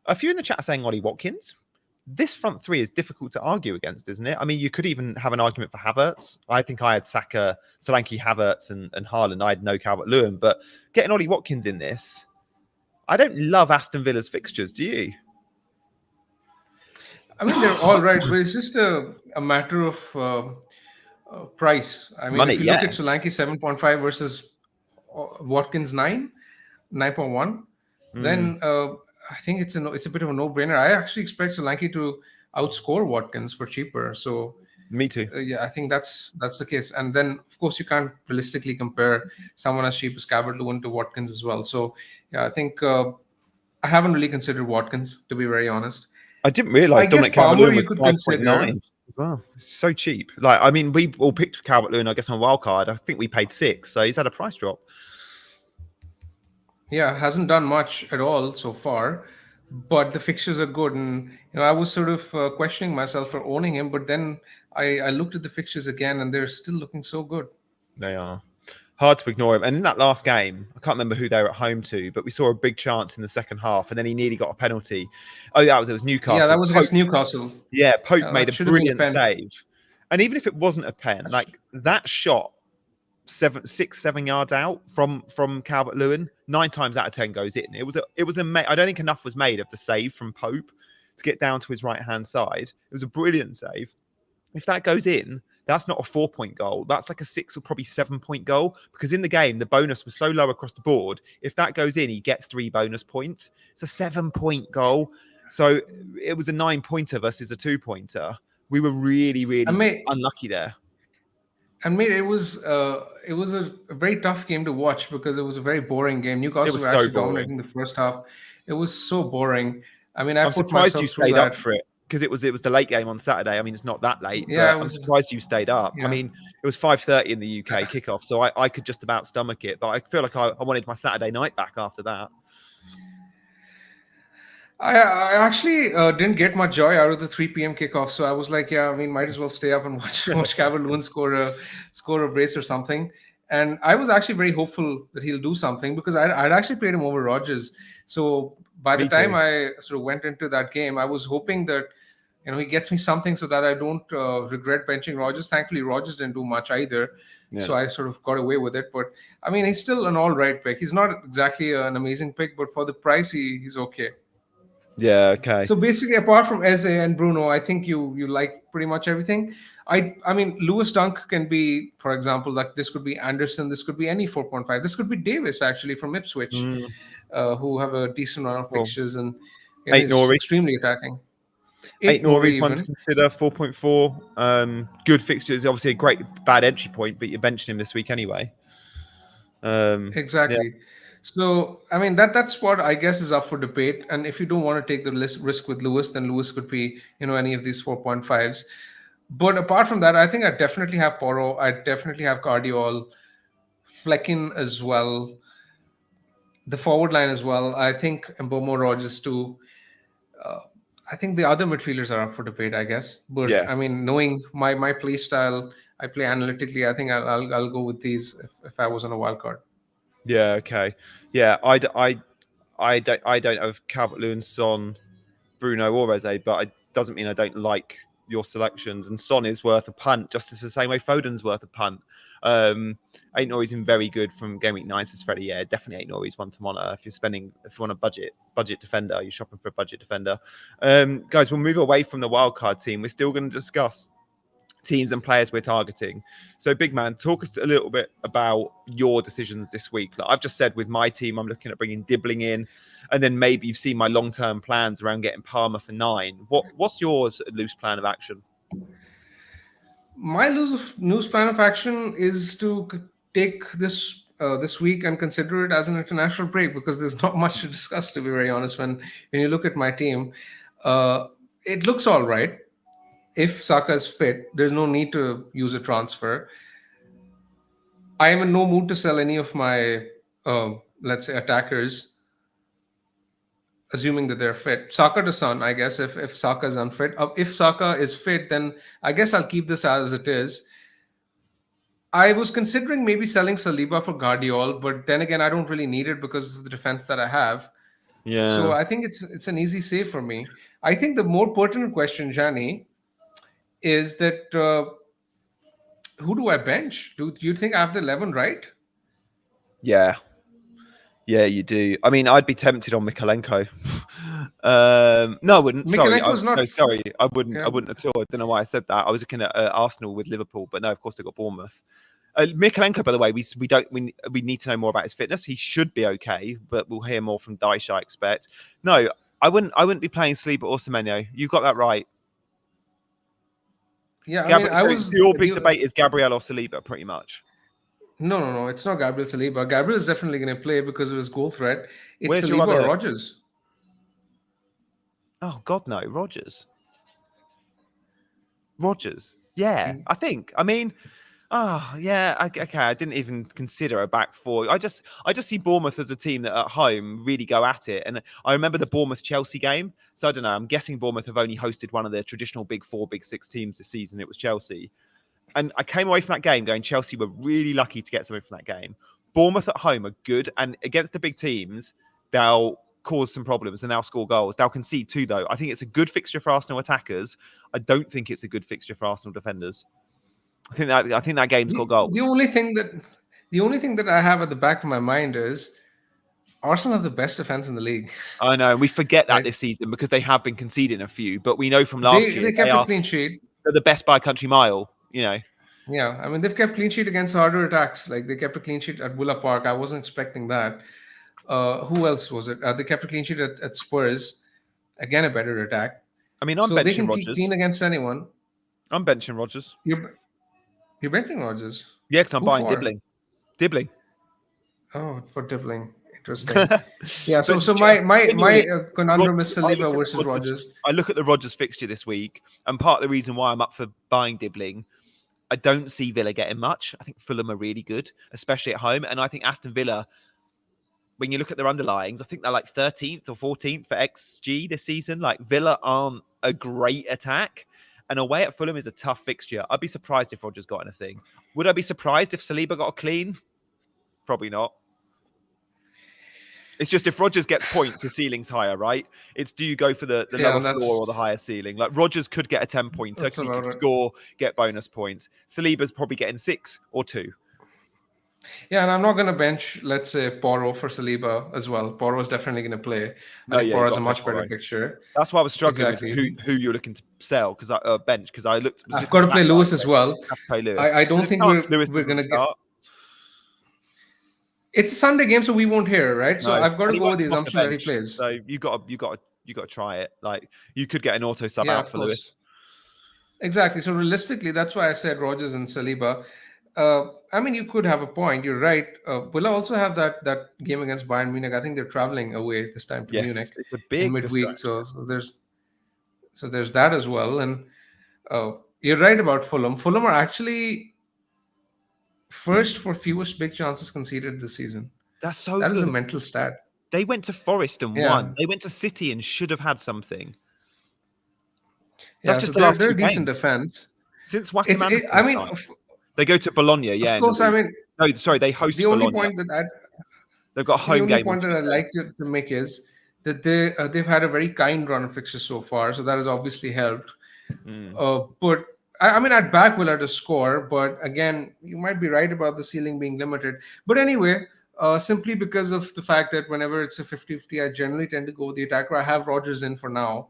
A few in the chat are saying Ollie Watkins. This front 3 is difficult to argue against, isn't it? I mean, you could even have an argument for Havertz. I think I had Saka, Solanke, Havertz, and Haaland. I had no Calvert-Lewin, but getting Ollie Watkins in this, I don't love Aston Villa's fixtures. Do you? I mean, they're all right, but it's just a matter of price. I mean, money, if you look at Solanke 7.5 versus Watkins 9.1, then I think it's a bit of a no-brainer. I actually expect Solanke to outscore Watkins for cheaper. So me too. I think that's the case. And then of course you can't realistically compare someone as cheap as Calvert-Lewin to Watkins as well. So yeah, I think I haven't really considered Watkins, to be very honest. I didn't realize Dominic Calvert-Lewin was 5.9. Well, it's so cheap. Like, I mean, we all picked Calvert-Lewin, I guess, on Wildcard. I think we paid 6, so he's had a price drop. Yeah, hasn't done much at all so far, but the fixtures are good. And I was sort of questioning myself for owning him, but then I looked at the fixtures again, and they're still looking so good. They are hard to ignore him. And in that last game, I can't remember who they were at home to, but we saw a big chance in the second half, and then he nearly got a penalty. Oh, it was Newcastle. Yeah, that was against Newcastle. Yeah, Pope made a brilliant been save. And even if it wasn't a pen, like that shot 6-7 yards out from Calvert-Lewin, 9 times out of 10 goes in. It was I don't think enough was made of the save from Pope to get down to his right hand side. It was a brilliant save. If that goes in, that's not a 4-point goal. That's like a 6 or probably 7-point goal, because in the game the bonus was so low across the board. If that goes in, he gets 3 bonus points. It's a 7-point goal. So it was a 9-pointer versus a 2-pointer. We were really unlucky there. And mate, it was a very tough game to watch because it was a very boring game. Newcastle were actually dominating the first half. It was so boring. I mean, I'm surprised you stayed up for it, because it was the late game on Saturday. I mean, it's not that late. Yeah, I'm surprised you stayed up. Yeah. I mean, it was 5:30 in the UK kickoff, so I could just about stomach it. But I feel like I wanted my Saturday night back after that. I actually didn't get much joy out of the 3 p.m. kickoff, so I was like, yeah, I mean, might as well stay up and watch Calvert-Lewin score a brace or something. And I was actually very hopeful that he'll do something, because I'd actually played him over Rodgers. So by the time I sort of went into that game, I was hoping that he gets me something so that I don't regret benching Rodgers. Thankfully, Rodgers didn't do much either, so I sort of got away with it. But I mean, he's still an all right pick. He's not exactly an amazing pick, but for the price, he's okay. Yeah, okay. So basically, apart from Eze and Bruno, I think you like pretty much everything. I mean, Lewis Dunk can be, for example, like this could be Anderson, this could be any 4.5. This could be Davis, actually, from Ipswich, who have a decent amount of fixtures and is extremely attacking. Aït-Nouri's one to consider, 4.4. Good fixtures, obviously a great bad entry point, but you're benching him this week anyway. Exactly. Yeah. So, I mean, that's what I guess is up for debate. And if you don't want to take the risk with Lewis, then Lewis could be, any of these 4.5s. But apart from that, I think I definitely have Porro. I definitely have Cardiol, Flecken as well, the forward line as well. I think Mbomo, Rodgers too. I think the other midfielders are up for debate, I guess. But I mean, knowing my play style, I play analytically. I think I'll go with these if I was on a wild card. Yeah. Okay. Yeah. I don't have Calvert-Lewin, Son, Bruno, or Eze, but it doesn't mean I don't like your selections. And Son is worth a punt, just the same way Foden's worth a punt. Aït-Nouri's in very good from game week 9, says Freddie. Yeah, definitely Aït-Nouri's one to monitor if you want a budget defender, you're shopping for a budget defender. Guys, we'll move away from the wildcard team. We're still going to discuss teams and players we're targeting. So, big man, talk us a little bit about your decisions this week. Like I've just said, with my team, I'm looking at bringing Dibbling in, and then maybe you've seen my long-term plans around getting Palmer for 9. What's your loose plan of action? My loose plan of action is to take this week and consider it as an international break, because there's not much to discuss, to be very honest. When you look at my team, it looks all right. If Saka is fit, there's no need to use a transfer. I am in no mood to sell any of my, let's say, attackers, assuming that they're fit. Saka to Son, I guess, if Saka is unfit. If Saka is fit, then I guess I'll keep this as it is. I was considering maybe selling Saliba for Guardiol, but then again, I don't really need it because of the defense that I have. Yeah. So I think it's an easy save for me. I think the more pertinent question, Jani, is that who do I bench? Do you think I have the 11 right? Yeah, you do. I mean, I'd be tempted on Mykolenko. No, I wouldn't. Sorry, I wouldn't. Yeah. I wouldn't at all. I don't know why I said that. I was looking at Arsenal with Liverpool, but no, of course they got Bournemouth. Mykolenko, by the way, we need to know more about his fitness. He should be okay, but we'll hear more from Dyche, I expect. No, I wouldn't be playing Saliba or Semenyo. You got that right. Yeah, your big debate is Gabriel or Saliba, pretty much. No. It's not Gabriel Saliba. Gabriel is definitely going to play because of his goal threat. It's Saliba or Rodgers. Oh God, no, Rodgers. Rodgers. Yeah, I think. I mean, okay. I didn't even consider a back four. I just see Bournemouth as a team that at home really go at it. And I remember the Bournemouth-Chelsea game. So I don't know. I'm guessing Bournemouth have only hosted one of the traditional big four, big six teams this season. It was Chelsea. And I came away from that game going, Chelsea were really lucky to get something from that game. Bournemouth at home are good. And against the big teams, they'll cause some problems and they'll score goals. They'll concede too, though. I think it's a good fixture for Arsenal attackers. I don't think it's a good fixture for Arsenal defenders. I think that game's got goals. The only thing that I have at the back of my mind is Arsenal have the best defense in the league. I know, and we forget that this season because they have been conceding a few, but we know from last year they kept a clean sheet. They're the best by a country mile, you know. Yeah, I mean they've kept clean sheet against harder attacks. Like they kept a clean sheet at Villa Park. I wasn't expecting that. Who else was it? They kept a clean sheet at Spurs. Again, a better attack. I mean, I'm benching they can Rodgers. keep clean against anyone. I'm benching Rodgers. You're benching Rodgers? Yeah, because I'm buying Dibbling. Oh, for Dibbling. Interesting. Yeah, so my conundrum is Saliba versus Rodgers. I look at the Rodgers fixture this week, and part of the reason why I'm up for buying Dibbling, I don't see Villa getting much. I think Fulham are really good, especially at home. And I think Aston Villa, when you look at their underlyings, I think they're like 13th or 14th for XG this season. Like Villa aren't a great attack. And away at Fulham is a tough fixture. I'd be surprised if Rodgers got anything. Would I be surprised if Saliba got a clean? Probably not. It's just if Rodgers gets points, the ceiling's higher, right? It's do you go for the lower floor or the higher ceiling? Like Rodgers could get a 10-pointer, he could score, get bonus points. Saliba's probably getting 6 or 2. Yeah, and I'm not going to bench, let's say, Porro for Saliba as well. Porro is definitely going to play. I think Porro has a much better fixture. That's why I was struggling with who you're looking to sell because bench because I looked. I've got to play Lewis as well. I don't think we're going to get. It's a Sunday game, so we won't hear, right? So I've got to go with the assumption that he plays. So you got to try it. Like you could get an auto sub out for Lewis. Exactly. So realistically, that's why I said Rodgers and Saliba. I mean, you could have a point. You're right. Villa also have that game against Bayern Munich. I think they're traveling away this time to Munich it's a big in midweek. So there's that as well. And you're right about Fulham. Fulham are actually first for fewest big chances conceded this season. That good. Is a mental stat. They went to Forest and won. They went to City and should have had something. That's just they're a decent defense. Since Wackerman, they go to Bologna, yeah. Of course, I mean... No, sorry, they host Bologna. The only point that they've got a home game. The only point that I'd like to make is that they've had a very kind run of fixtures so far, so that has obviously helped. But, I mean, I'd back Villa to score, but again, you might be right about the ceiling being limited. But anyway, simply because of the fact that whenever it's a 50-50, I generally tend to go with the attacker. I have Rodgers in for now.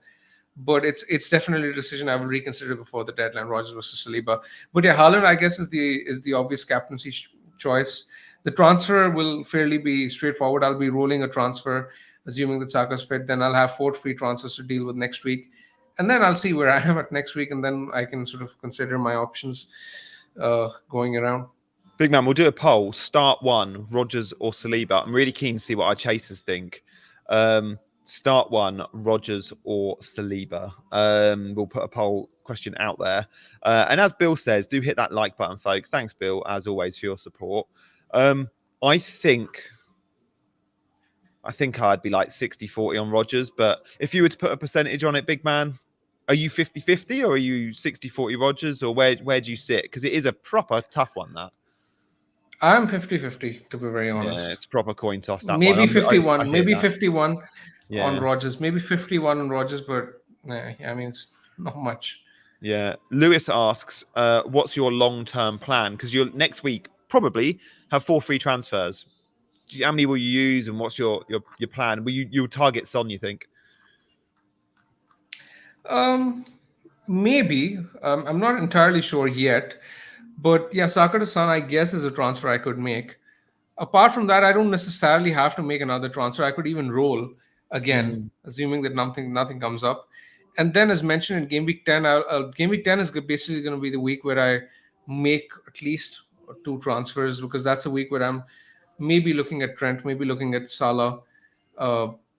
But it's definitely a decision I will reconsider before the deadline, Rodgers versus Saliba. But yeah, Haaland, I guess, is the obvious captaincy choice. The transfer will fairly be straightforward. I'll be rolling a transfer, assuming that Saka's fit. Then I'll have 4 free transfers to deal with next week. And then I'll see where I am at next week. And then I can sort of consider my options going around. Big man, we'll do a poll. Start 1, Rodgers or Saliba. I'm really keen to see what our chasers think. Start 1, Rodgers or Saliba. We'll put a poll question out there. And as Bill says, do hit that like button, folks. Thanks, Bill, as always, for your support. I think I'd be like 60-40 on Rodgers. But if you were to put a percentage on it, big man, are you 50-50 or are you 60-40 Rodgers? Or where do you sit? Because it is a proper tough one, that. I'm 50-50, to be very honest. Yeah, it's proper coin toss, that maybe one. 51. I maybe that. 51 on Rodgers. Maybe 51 on Rodgers, but I mean, it's not much. Yeah. Lewis asks, what's your long-term plan? Because you'll next week probably have 4 free transfers. How many will you use and what's your plan? Will you'll target Son, you think? Maybe. I'm not entirely sure yet. But yeah, Saka to Son, I guess, is a transfer I could make. Apart from that, I don't necessarily have to make another transfer. I could even roll again, assuming that nothing comes up. And then, as mentioned in Game Week 10, Game Week 10 is basically going to be the week where I make at least 2 transfers, because that's a week where I'm maybe looking at Trent, maybe looking at Salah,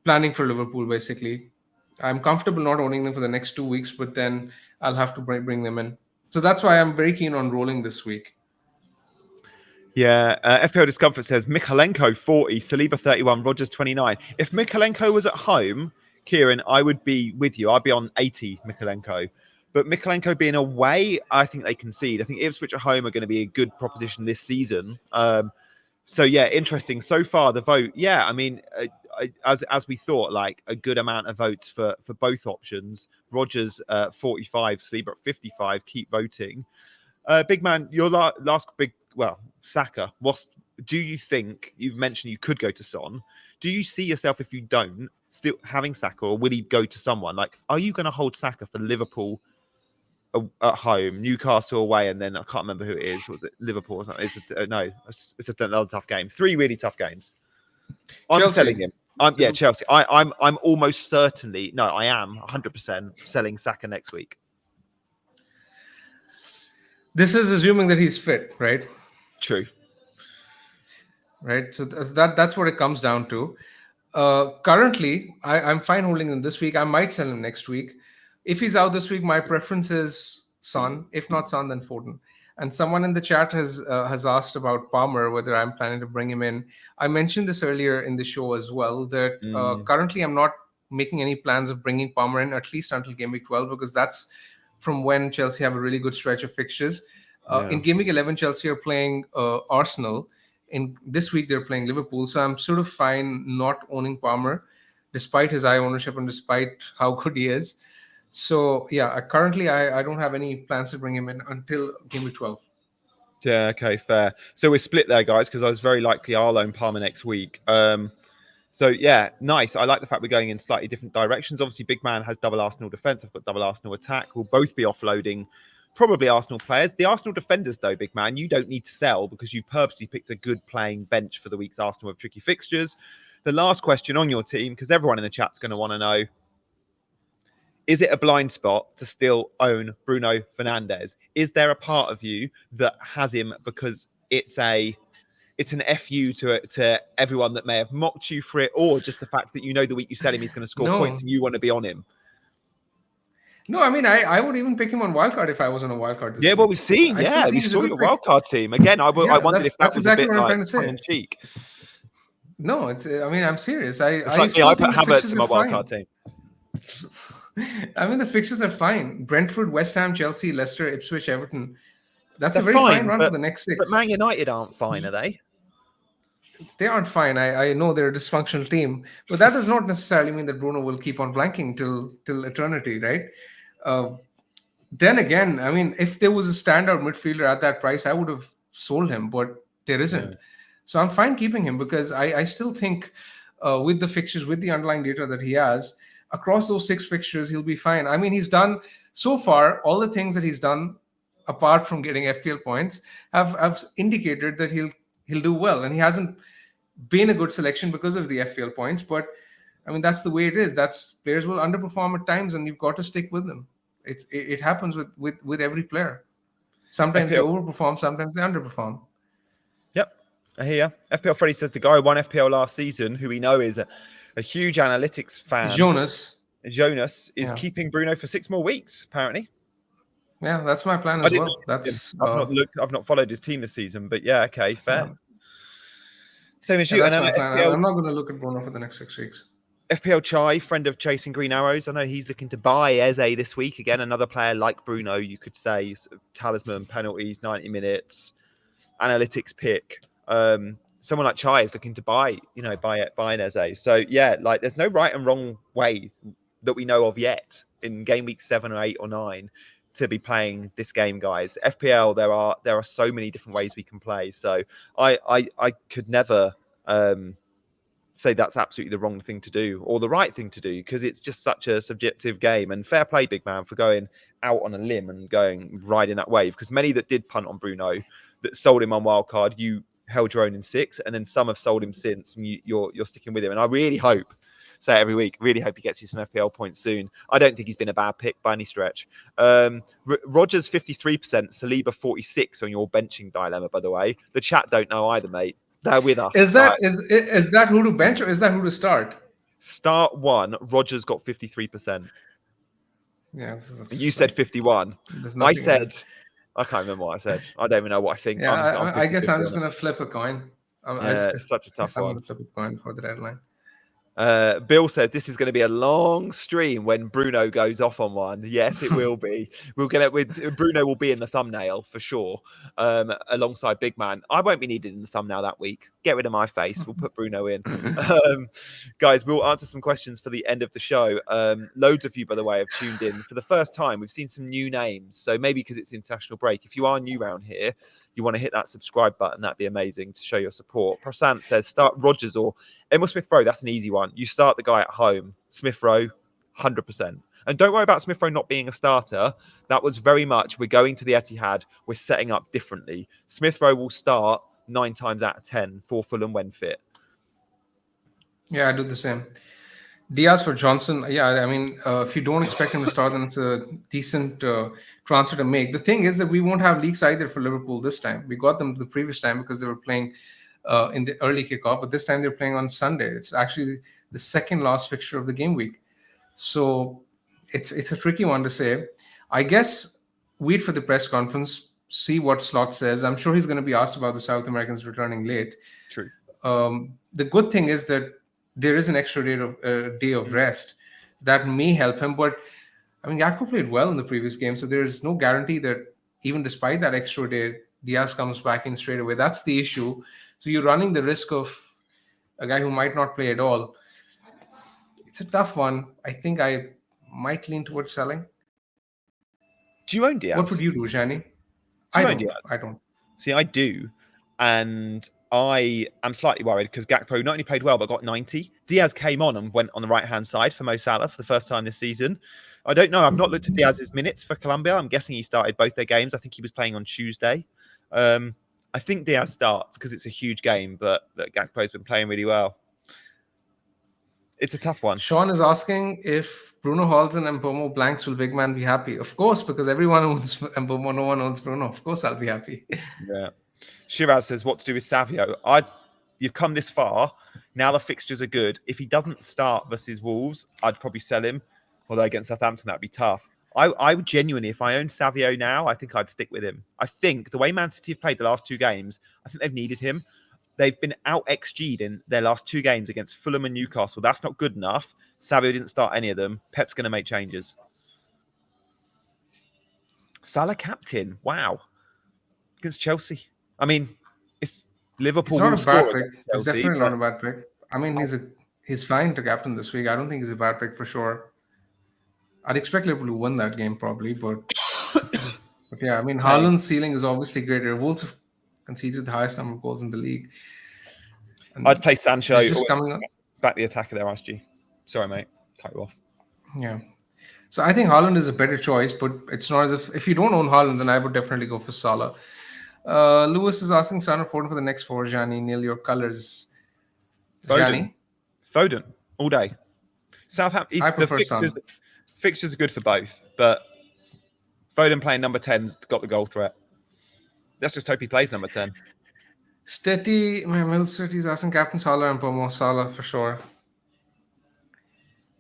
planning for Liverpool, basically. I'm comfortable not owning them for the next 2 weeks, but then I'll have to bring them in. So that's why I'm very keen on rolling this week. Yeah, FPL Discomfort says Mikalenko 40, Saliba 31, Rogers 29. If Mikalenko was at home, Kieran, I would be with you. I'd be on 80 Mikalenko. But Mikalenko being away, I think they concede. I think Ipswich at home are going to be a good proposition this season. So yeah, interesting. So far, the vote, yeah, I mean, as we thought, like a good amount of votes for both options. Rogers 45, Saliba at 55. Keep voting. Big man, your last big, well, Saka. Do you think, you've mentioned you could go to Son? Do you see yourself, if you don't, still having Saka, or will he go to someone? Like, are you going to hold Saka for Liverpool at home, Newcastle away, and then I can't remember who it is. Was it Liverpool or something? It's another tough game. 3 really tough games. I'm selling him. Chelsea. I'm almost certainly, no, I am 100% selling Saka next week. This is assuming that he's fit, right? True. Right. So that's what it comes down to. Currently, I'm fine holding him this week. I might sell him next week. If he's out this week, my preference is Son. If not Son, then Foden. And someone in the chat has asked about Palmer, whether I'm planning to bring him in. I mentioned this earlier in the show as well, that currently I'm not making any plans of bringing Palmer in, at least until Game Week 12, because that's from when Chelsea have a really good stretch of fixtures. In Game Week 11, Chelsea are playing Arsenal. In this week, they're playing Liverpool. So I'm sort of fine not owning Palmer, despite his high ownership and despite how good he is. So yeah, currently I don't have any plans to bring him in until Game Week 12. Yeah, okay, fair. So we're split there, guys, because I was very likely I'll own Palmer next week. So yeah, nice. I like the fact we're going in slightly different directions. Obviously, Big Man has double Arsenal defense. I've got double Arsenal attack. We'll both be offloading probably Arsenal players. The Arsenal defenders, though, Big Man, you don't need to sell because you purposely picked a good playing bench for the week's Arsenal with tricky fixtures. The last question on your team, because everyone in the chat's going to want to know, is it a blind spot to still own Bruno Fernandes? Is there a part of you that has him because it's an FU to everyone that may have mocked you for it, or just the fact that you know the week you sell him, he's going to score points and you want to be on him? No, I mean, I would even pick him on Wildcard if I was on a Wildcard. Yeah, well, we've seen. Yeah, we saw your Wildcard team. Again, I wondered if that was exactly a bit like tongue-in-cheek. No, it's. I mean, I'm serious. I put Havertz in my Wildcard team. I mean, the fixtures are fine. Brentford, West Ham, Chelsea, Leicester, Ipswich, Everton. That's a very fine run for the next 6. But Man United aren't fine, are they? They aren't fine. I know they're a dysfunctional team, but that does not necessarily mean that Bruno will keep on blanking till eternity, right? Then again, I mean, if there was a standout midfielder at that price, I would have sold him, but there isn't. Yeah. So I'm fine keeping him because I still think with the fixtures, with the underlying data that he has, across those 6 fixtures, he'll be fine. I mean, he's done so far, all the things that he's done, apart from getting FPL points, have indicated that he'll do well. And he hasn't been a good selection because of the FPL points. But I mean, that's the way it is. Players will underperform at times, and you've got to stick with them. It happens with every player. Sometimes they overperform, sometimes they underperform. Yep, I hear you. FPL Freddy says the guy who won FPL last season, who we know is a huge analytics fan. Jonas is keeping Bruno for 6 more weeks, apparently. Yeah, that's my plan as well. I've not followed his team this season, but yeah, okay, fair. Yeah. Same as you. That's my plan. I'm not going to look at Bruno for the next 6 weeks. FPL Chai, friend of Chasing Green Arrows. I know he's looking to buy Eze this week. Again, another player like Bruno, you could say, sort of talisman, penalties, 90 minutes, analytics pick. Someone like Chai is looking to buy an Eze. So yeah, like there's no right and wrong way that we know of yet in game week 7 or 8 or 9 to be playing this game, guys. FPL, there are so many different ways we can play. So I could never say that's absolutely the wrong thing to do or the right thing to do, because it's just such a subjective game. And fair play, Big Man, for going out on a limb and riding that wave, because many that did punt on Bruno, that sold him on Wildcard, you held your own in 6, and then some have sold him since, and you're sticking with him. And I really hope, say it every week, really hope he gets you some FPL points soon. I don't think he's been a bad pick by any stretch. Rogers 53%, Saliba 46 on your benching dilemma, by the way. The chat don't know either, mate. They're with us. Is that who to bench or is that who to start? Start 1, Rogers got 53%. Yeah, You said 51. I said, I can't remember what I said. I don't even know what I think. Yeah, I'm I guess I'm just going to flip a coin. It's such a tough one. I'm going to flip a coin for the deadline. Bill says this is going to be a long stream when Bruno goes off on one. Yes, it will be. Bruno will be in the thumbnail for sure, alongside Bigman. I won't be needed in the thumbnail that week. Get rid of my face. We'll put Bruno in. Guys, we'll answer some questions for the end of the show. Loads of you, by the way, have tuned in for the first time. We've seen some new names, so maybe because it's international break. If you are new around here, you want to hit that subscribe button, that'd be amazing to show your support. Prasant says start Rogers or Emil Smith-Rowe. That's an easy one. You start the guy at home. Smith-Rowe, 100%. And don't worry about Smith-Rowe not being a starter. That was very much, we're going to the Etihad. We're setting up differently. Smith-Rowe will start 9 times out of 10 for Fulham when fit. Yeah, I do the same. Diaz for Johnson. Yeah, I mean, if you don't expect him to start, then it's a decent transfer to make. The thing is that we won't have leaks either for Liverpool this time. We got them the previous time because they were playing in the early kickoff, but this time they're playing on Sunday. It's actually the second last fixture of the game week. So it's a tricky one to say. I guess wait for the press conference, see what Slot says. I'm sure he's going to be asked about the South Americans returning late. True. The good thing is that there is an extra day of rest that may help him. But I mean, Gakpo played well in the previous game, so there is no guarantee that even despite that extra day, Diaz comes back in straight away. That's the issue. So you're running the risk of a guy who might not play at all. It's a tough one. I think I might lean towards selling. Do you own Diaz? What would you do, Shani? I don't. See, I do. And I am slightly worried because Gakpo not only played well, but got 90. Diaz came on and went on the right-hand side for Mo Salah for the first time this season. I don't know. I've not looked at Diaz's minutes for Colombia. I'm guessing he started both their games. I think he was playing on Tuesday. I think Diaz starts because it's a huge game, but Gakpo's been playing really well. It's a tough one. Sean is asking if Bruno holds and Mbomo blanks, will Bigman be happy? Of course, because everyone owns Mbomo, no one owns Bruno. Of course, I'll be happy. Yeah. Shiraz says, what to do with Savio? You've come this far. Now the fixtures are good. If he doesn't start versus Wolves, I'd probably sell him. Although against Southampton, that'd be tough. I would genuinely, if I owned Savio now, I think I'd stick with him. I think the way Man City have played the last 2 games, I think they've needed him. They've been out XG'd in their last 2 games against Fulham and Newcastle. That's not good enough. Savio didn't start any of them. Pep's going to make changes. Salah captain. Wow. Against Chelsea. I mean, it's Liverpool. It's not a bad pick. It's definitely not a bad pick. I mean, he's flying to captain this week. I don't think he's a bad pick for sure. I'd expect Liverpool to win that game probably, but yeah, I mean, Haaland's ceiling is obviously greater. Wolves have conceded the highest number of goals in the league. And I'd play Sancho just coming back the attacker there, SG. Sorry, mate. Cut you off. Yeah. So I think Haaland is a better choice, but it's not as if you don't own Haaland, then I would definitely go for Salah. Lewis is asking Son or Foden for the next 4. Jani, nail your colors. Foden. Foden all day. Southampton. I prefer Son. Fixtures are good for both, but Foden playing number 10's got the goal threat. Let's just hope he plays number 10. Steady's asking Captain Salah and Pomo Salah for sure.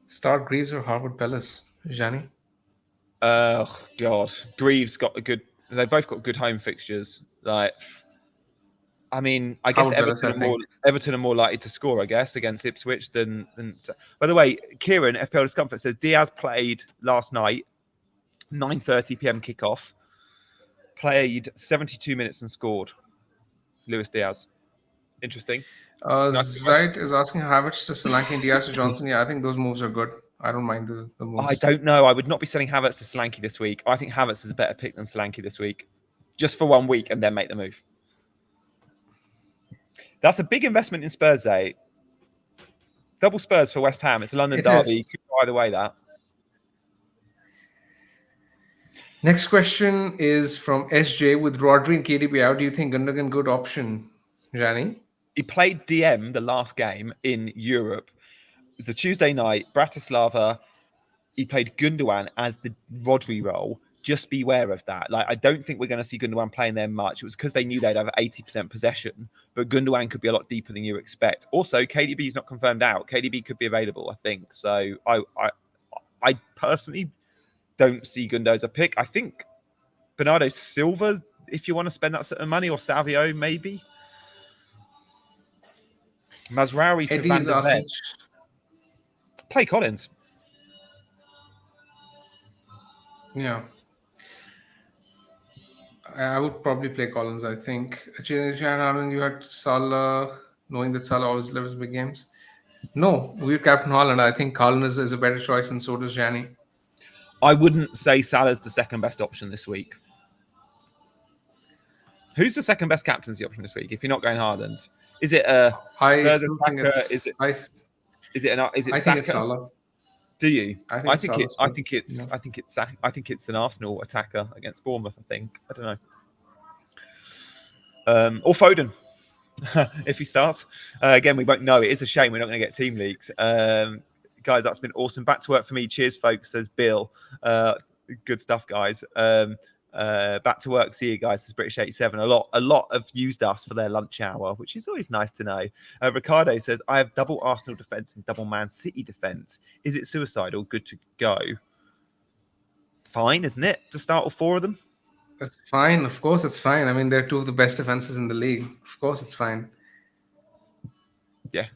Start Greaves or Harvard Palace, Jani? Oh God, Greaves got they both got good home fixtures. Like, I mean, I guess Everton are more likely to score, I guess, against Ipswich than. By the way, Kieran FPL Discomfort says Diaz played last night, 9:30 p.m. kickoff. Played 72 minutes and scored. Luis Diaz. Interesting. Zaid is asking Havertz to Solanke and Diaz to Johnson. Yeah, I think those moves are good. I don't mind the moves. I don't know. I would not be selling Havertz to Solanke this week. I think Havertz is a better pick than Solanke this week. Just for 1 week and then make the move. That's a big investment in Spurs, Zay. Double Spurs for West Ham. It's a London derby. Could go either way, that. Next question is from SJ. With Rodri and KDB out, do you think Gundogan good option, Jani? He played DM the last game in Europe. It was a Tuesday night, Bratislava. He played Gundogan as the Rodri role. just beware of that. Like, I don't think we're going to see Gundogan playing there much. It was because they knew they'd have 80% possession, but Gundogan could be a lot deeper than you expect. Also, KDB is not confirmed out. KDB could be available, I think. So I personally don't see Gundo as a pick. I think Bernardo Silva, if you want to spend that sort of money, or Savio maybe. Mazraoui to Van der Ven. Play Collins. Yeah. I would probably play Collins, I think. Jan, you had Salah, knowing that Salah always delivers big games. No, we're Captain Holland. I think Collins is a better choice, and so does Jani. I wouldn't say Salah's the second best option this week. Who's the second best captaincy option this week? If you're not going Haaland, is it a Spurs attacker? Is it I think it's Salah. Do you? I think it's an Arsenal attacker against Bournemouth. I think. I don't know. Or Foden, if he starts. Again, we won't know. It is a shame we're not going to get team leaks. Guys, that's been awesome. Back to work for me. Cheers, folks. Says Bill. Good stuff, guys. Back to work. See you guys. Says British 87. A lot have used us for their lunch hour, which is always nice to know. Ricardo says, I have double Arsenal defense and double Man City defense. Is it suicidal? Good to go. Fine, isn't it? To start all four of them? That's fine. Of course, it's fine. I mean, they're two of the best defenses in the league. Of course, it's fine. Yeah.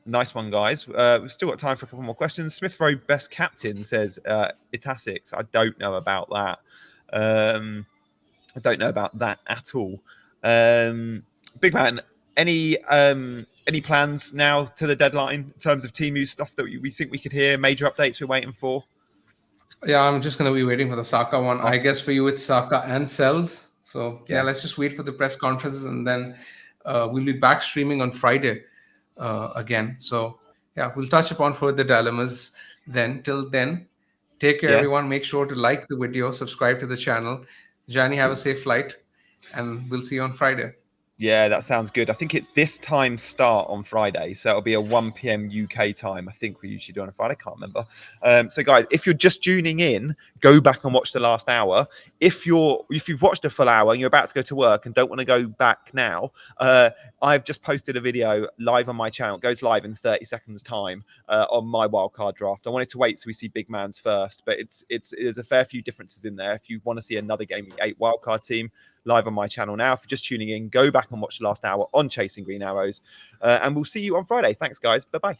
Nice one, guys. We've still got time for a couple more questions. Smith Rowe best captain says Itasics. I don't know about that. I don't know about that at all. Big man, any plans now to the deadline in terms of team use stuff that we think we could hear? Major updates we're waiting for? Yeah, I'm just going to be waiting for the Saka one. I guess for you it's Saka and Sells. So yeah, let's just wait for the press conferences, and then we'll be back streaming on Friday. Again, so yeah, we'll touch upon further dilemmas then. Till then, take care, everyone. Make sure to like the video, subscribe to the channel. Jani, have a safe flight, and we'll see you on Friday. Yeah, that sounds good. I think it's this time start on Friday, so it'll be a 1 p.m. UK time. I think we usually do on a Friday. I can't remember. So, guys, if you're just tuning in, go back and watch the last hour. If you've watched a full hour and you're about to go to work and don't want to go back now, I've just posted a video live on my channel. It goes live in 30 seconds time on my wildcard draft. I wanted to wait so we see Bigmans first, but there's a fair few differences in there. If you want to see another Gameweek 8 wildcard team, live on my channel now. If you're just tuning in, go back and watch the last hour on Chasing Green Arrows. And we'll see you on Friday. Thanks, guys. Bye-bye.